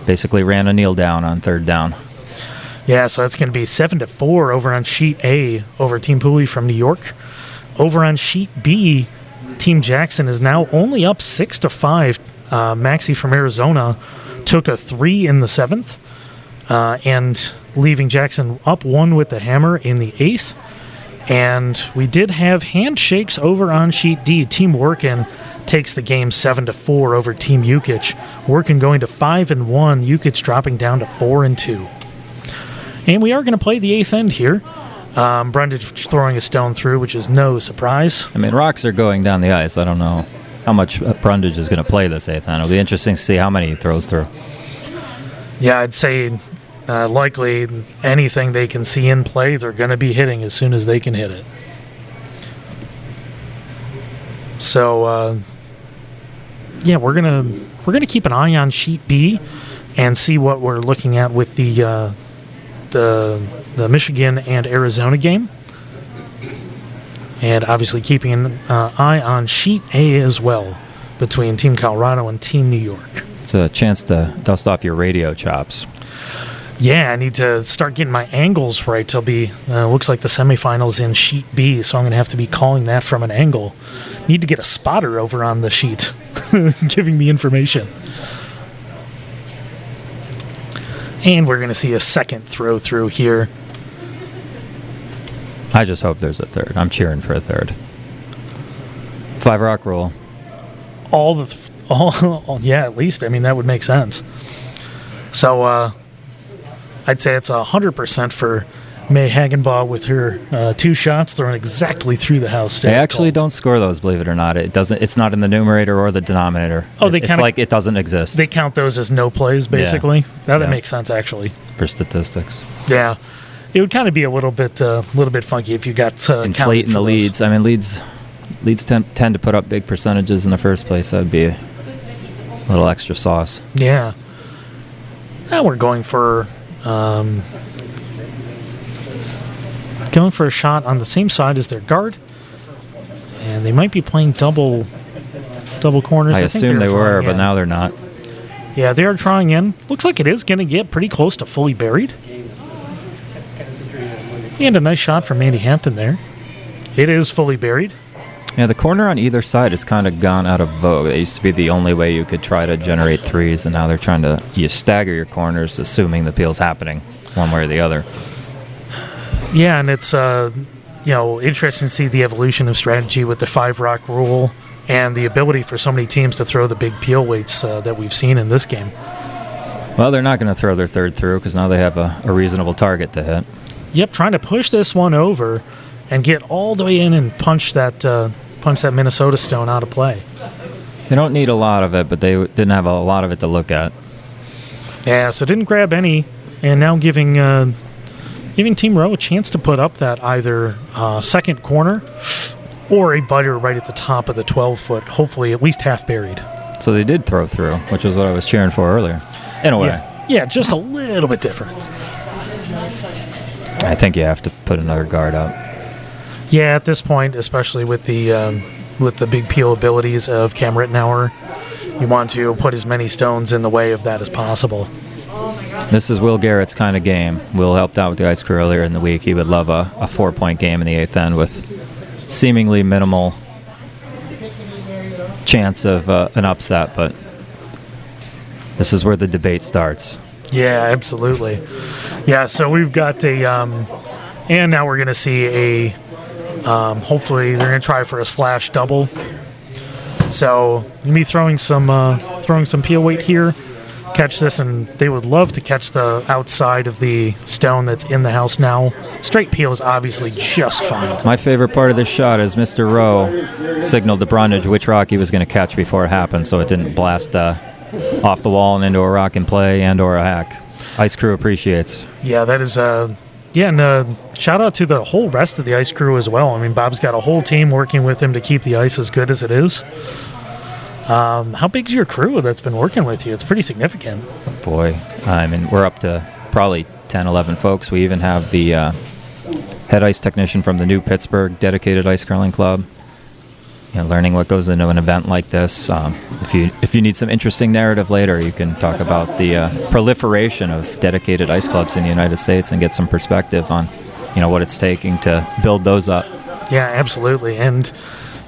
Basically ran a kneel down on 3rd down. Yeah, so that's going to be 7-4 over on Sheet A over Team Pooley from New York. Over on Sheet B, Team Jackson is now only up 6-5. Maxie from Arizona took a 3 in the 7th, and leaving Jackson up 1 with the hammer in the 8th. And we did have handshakes over on Sheet D. Team Workin takes the game 7-4 over Team Yukich. Workin going to 5-1. Yukich dropping down to 4-2. And we are going to play the 8th end here. Brundage throwing a stone through, which is no surprise. I mean, rocks are going down the ice. I don't know how much Brundage is going to play this 8th end. It'll be interesting to see how many he throws through. Yeah, I'd say likely anything they can see in play, they're going to be hitting as soon as they can hit it. So, yeah, we're gonna keep an eye on Sheet B and see what we're looking at with the Michigan and Arizona game. And obviously keeping an eye on Sheet A as well between Team Colorado and Team New York. It's a chance to dust off your radio chops. Yeah, I need to start getting my angles right. It'll be, looks like the semifinals in Sheet B, so I'm going to have to be calling that from an angle. Need to get a spotter over on the sheet giving me information. And we're going to see a second throw through here. I just hope there's a third. I'm cheering for a third. 5 rock roll. Yeah, at least. I mean, that would make sense. So, I'd say it's 100% for May Hagenbaugh with her 2 shots thrown exactly through the house. They actually don't score those, believe it or not. It doesn't. It's not in the numerator or the denominator. Oh, it's like it doesn't exist. They count those as no plays, basically. Yeah. That makes sense, actually. For statistics. Yeah, it would kind of be a little bit funky if you got inflating the leads. I mean, leads tend to put up big percentages in the first place. That would be a little extra sauce. Yeah. Now we're going for a shot on the same side as their guard, and they might be playing double corners. I assume they were, but now they're not. Yeah, they are drawing in. Looks like it is going to get pretty close to fully buried. And a nice shot from Andy Hampton there. It is fully buried. Yeah, the corner on either side has kind of gone out of vogue. It used to be the only way you could try to generate threes, and now they're trying to stagger your corners, assuming the peel's happening one way or the other. Yeah, and it's interesting to see the evolution of strategy with the 5 rock rule and the ability for so many teams to throw the big peel weights that we've seen in this game. Well, they're not going to throw their third through because now they have a reasonable target to hit. Yep, trying to push this one over and get all the way in and punch that Minnesota stone out of play. They don't need a lot of it, but they didn't have a lot of it to look at. Yeah, so didn't grab any, and now giving Team Rowe a chance to put up that either second corner or a butter right at the top of the 12-foot, hopefully at least half buried. So they did throw through, which is what I was cheering for earlier, in a way. Yeah, just a little bit different. I think you have to put another guard up. Yeah, at this point, especially with the big peel abilities of Cam Rittenauer, you want to put as many stones in the way of that as possible. This is Will Garrett's kind of game. Will helped out with the Ice Crew earlier in the week. He would love a 4-point game in the 8th end with seemingly minimal chance of an upset, but this is where the debate starts. Yeah, absolutely. Yeah, so we've got and now we're going to see hopefully they're going to try for a slash double. So you'll be throwing some peel weight here. Catch this, and they would love to catch the outside of the stone that's in the house now. Straight peel is obviously just fine. My favorite part of this shot is Mr. Rowe signaled to Brundage which rock he was going to catch before it happened, so it didn't blast off the wall and into a rock and play and or a hack. Ice Crew appreciates. Yeah, that is and shout out to the whole rest of the Ice Crew as well. I mean, Bob's got a whole team working with him to keep the ice as good as it is. How big's your crew that's been working with you? It's pretty significant. Boy, I mean, we're up to probably 10, 11 folks. We even have the head ice technician from the new Pittsburgh dedicated ice curling club. You know, learning what goes into an event like this. If you need some interesting narrative later, you can talk about the proliferation of dedicated ice clubs in the United States and get some perspective on, what it's taking to build those up. Yeah, absolutely. And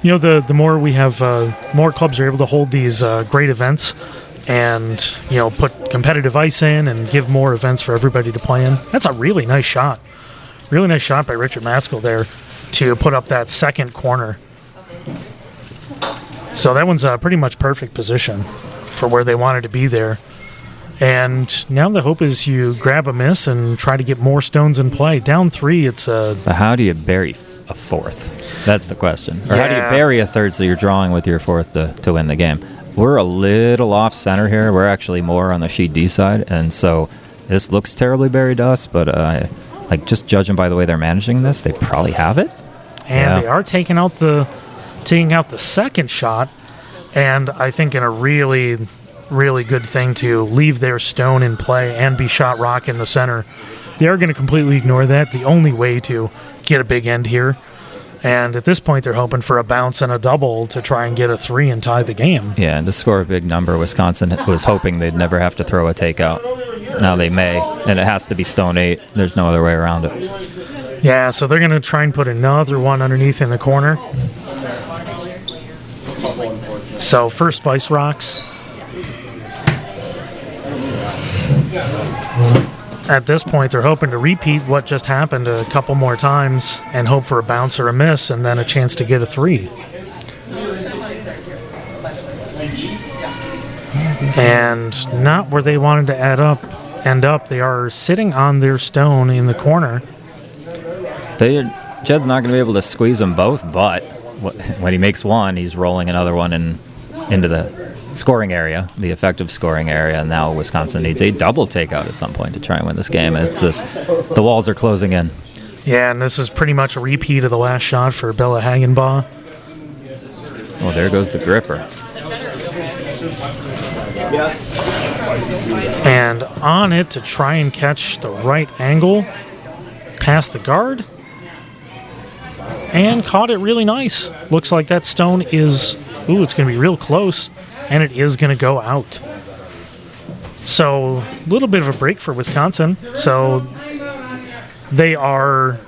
the more we have, more clubs are able to hold these great events and, put competitive ice in and give more events for everybody to play in. That's a really nice shot. Really nice shot by Richard Maskell there to put up that second corner. So that one's a pretty much perfect position for where they wanted to be there. And now the hope is you grab a miss and try to get more stones in play. Down 3, it's a... But how do you bury a 4th? That's the question. Or how do you bury a 3rd so you're drawing with your 4th to win the game? We're a little off center here. We're actually more on the sheet D side, and so this looks terribly buried to us, but just judging by the way they're managing this, they probably have it. And they are taking out the second shot, and I think in a really, really good thing to leave their stone in play and be shot rock in the center. They are going to completely ignore that. The only way to get a big end here And at this point, they're hoping for a bounce and a double to try and get a 3 and tie the game. Yeah, and to score a big number, Wisconsin was hoping they'd never have to throw a takeout. Now they may, and it has to be Stone 8. There's no other way around it. Yeah, so they're going to try and put another one underneath in the corner. So first Vice rocks. At this point, they're hoping to repeat what just happened a couple more times and hope for a bounce or a miss and then a chance to get a 3. And not where they wanted to end up. They are sitting on their stone in the corner. Jed's not going to be able to squeeze them both, but when he makes one, he's rolling another one into the scoring area, the effective scoring area, and now Wisconsin needs a double takeout at some point to try and win this game. And it's just, the walls are closing in. Yeah, and this is pretty much a repeat of the last shot for Bella Hagenbaugh. Oh, there goes the gripper. And on it to try and catch the right angle, past the guard, and caught it really nice. Looks like that stone is, it's going to be real close, and it is going to go out. So a little bit of a break for Wisconsin. So they are,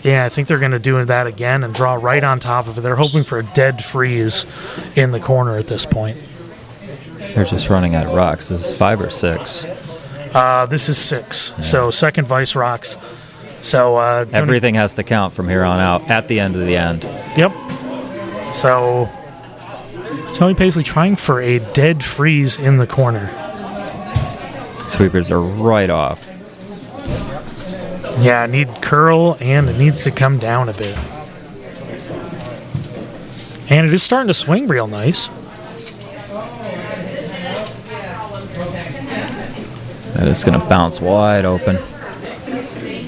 I think they're going to do that again and draw right on top of it. They're hoping for a dead freeze in the corner at this point. They're just running out of rocks. This is 5 or 6. This is 6. Yeah. So second Vice rocks. So everything has to count from here on out at the end of the end. Yep. So Tony Paisley trying for a dead freeze in the corner. Sweepers are right off. Yeah, need curl, and it needs to come down a bit. And it is starting to swing real nice. That is going to bounce wide open.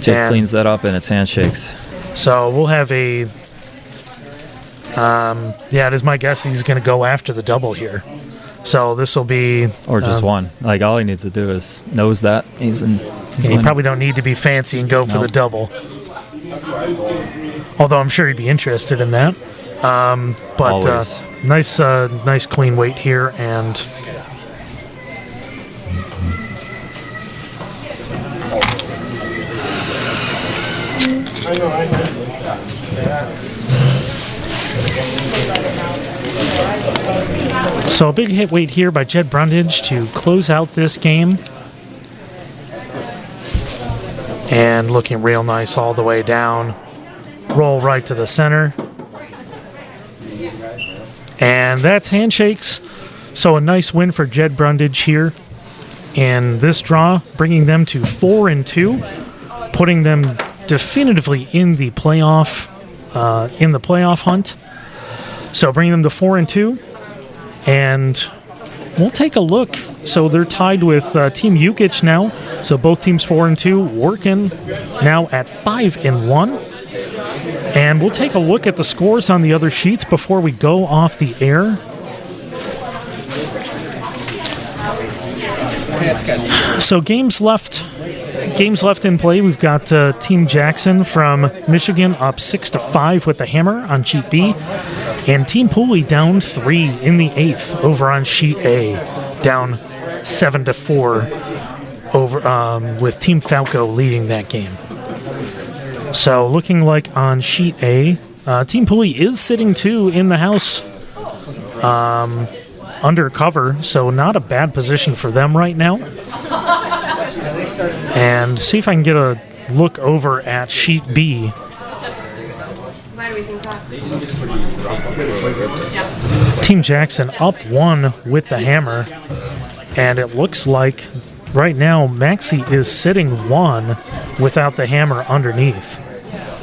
Jake cleans that up and it's handshakes. So we'll have a... it is my guess he's going to go after the double here. So this will be... Or just one. Like, all he needs to do is nose that. He's in... You probably don't need to be fancy and go for the double. Although I'm sure he'd be interested in that. But nice clean weight here, and... So a big hit weight here by Jed Brundage to close out this game. And looking real nice all the way down. Roll right to the center. And that's handshakes. So a nice win for Jed Brundage here in this draw, bringing them to 4-2, putting them definitively in the playoff hunt. So bringing them to 4-2, and we'll take a look. So they're tied with Team Yukich now. So both teams 4-2, working now at 5-1. And we'll take a look at the scores on the other sheets before we go off the air. So games left in play. We've got Team Jackson from Michigan up 6-5 with the hammer on sheet B, and Team Pooley down 3 in the 8th over on sheet A, down 7-4 over with Team Falco leading that game. So looking like on sheet A, Team Pooley is sitting 2 in the house under cover, so not a bad position for them right now. And see if I can get a look over at sheet B. Team Jackson up 1 with the hammer, and it looks like right now Maxie is sitting 1 without the hammer underneath,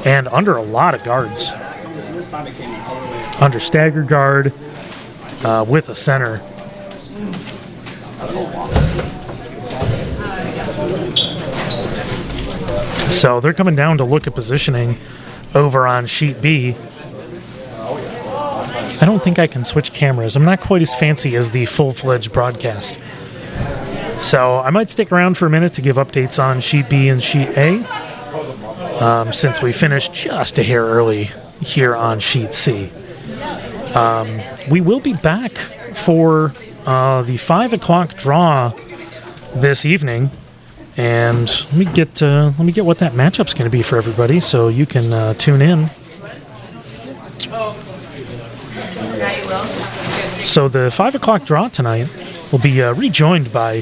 and under a lot of guards. Under stagger guard with a center. So they're coming down to look at positioning over on sheet B. I don't think I can switch cameras. I'm not quite as fancy as the full-fledged broadcast. So I might stick around for a minute to give updates on sheet B and sheet A, since we finished just a hair early here on Sheet C. We will be back for the 5 o'clock draw this evening, and let me get what that matchup's going to be for everybody, so you can tune in. So the 5 o'clock draw tonight will be rejoined by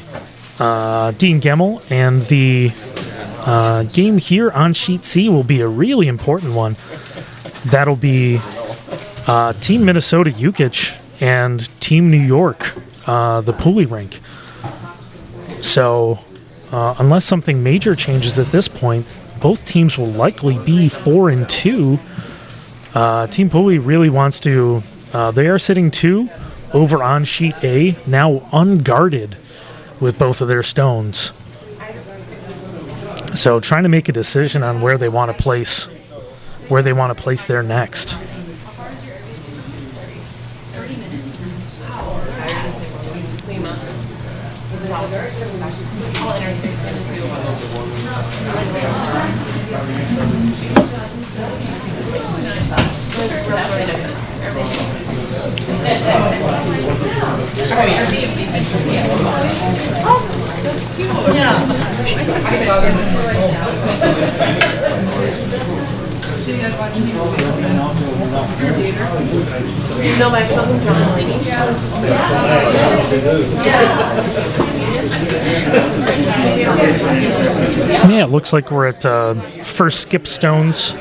Dean Gemmel, and the game here on Sheet C will be a really important one. That'll be Team Minnesota Yukich and Team New York, the Pooley rink. So unless something major changes at this point, both teams will likely be 4-2. Team Pooley really wants to... they are sitting 2 over on Sheet A, now unguarded with both of their stones. So trying to make a decision on where they want to place their next. You know my son John Laney? Yeah, it looks like we're at first skip stones.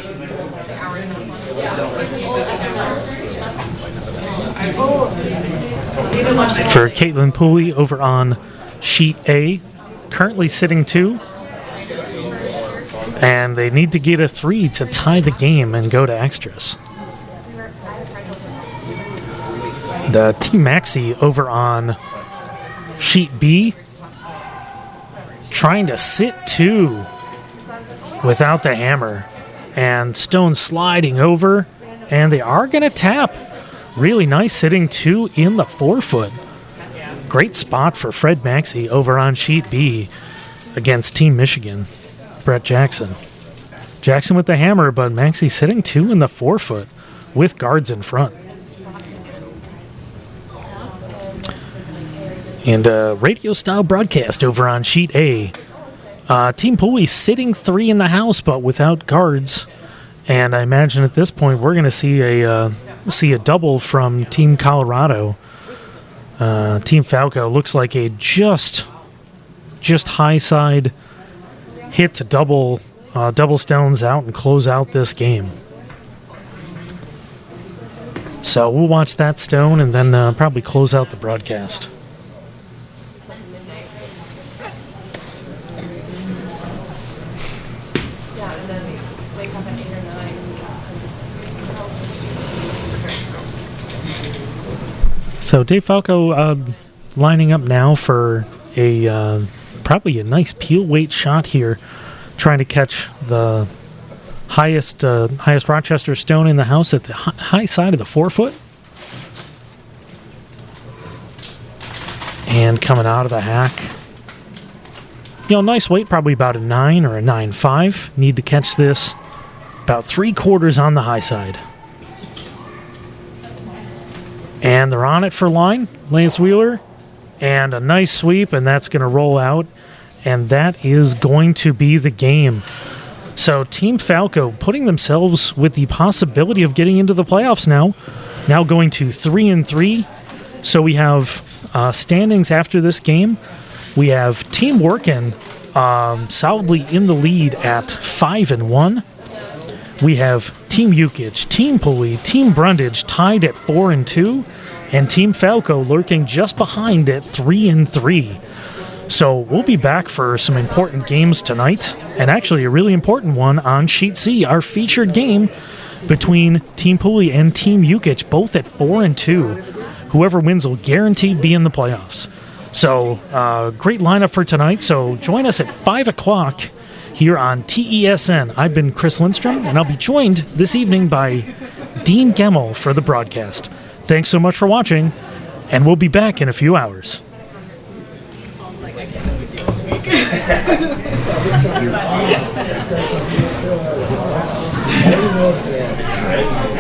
For Caitlin Pooley over on Sheet A, currently sitting 2. And they need to get a 3 to tie the game and go to extras. The Team Maxi over on Sheet B, trying to sit 2 without the hammer. And stone sliding over, and they are going to tap. Really nice sitting 2 in the 4-foot. Great spot for Fred Maxey over on Sheet B against Team Michigan. Brett Jackson. Jackson with the hammer, but Maxey sitting 2 in the 4-foot with guards in front. And radio-style broadcast over on Sheet A. Team Pooley sitting 3 in the house, but without guards. And I imagine at this point we're going to see a double from Team Colorado. Team Falco looks like a just high side hit to double stones out and close out this game. So we'll watch that stone and then probably close out the broadcast. So Dave Falco lining up now for a probably a nice peel weight shot here, trying to catch the highest Rochester stone in the house at the high side of the 4-foot. And coming out of the hack. Nice weight, probably about a 9 or a 9.5. Need to catch this about 3/4 on the high side. And they're on it for line, Lance Wheeler. And a nice sweep, and that's going to roll out. And that is going to be the game. So Team Falco putting themselves with the possibility of getting into the playoffs now. Now going to 3-3. So we have standings after this game. We have Team Workin solidly in the lead at 5-1. We have Team Yukich, Team Pooley, Team Brundage tied at 4-2, and Team Falco lurking just behind at 3-3. So we'll be back for some important games tonight, and actually a really important one on Sheet C, our featured game between Team Pooley and Team Yukich, both at 4-2. Whoever wins will guaranteed be in the playoffs. So great lineup for tonight, so join us at 5 o'clock here on TESN. I've been Chris Lindstrom, and I'll be joined this evening by Dean Gemmel for the broadcast. Thanks so much for watching, and we'll be back in a few hours. right?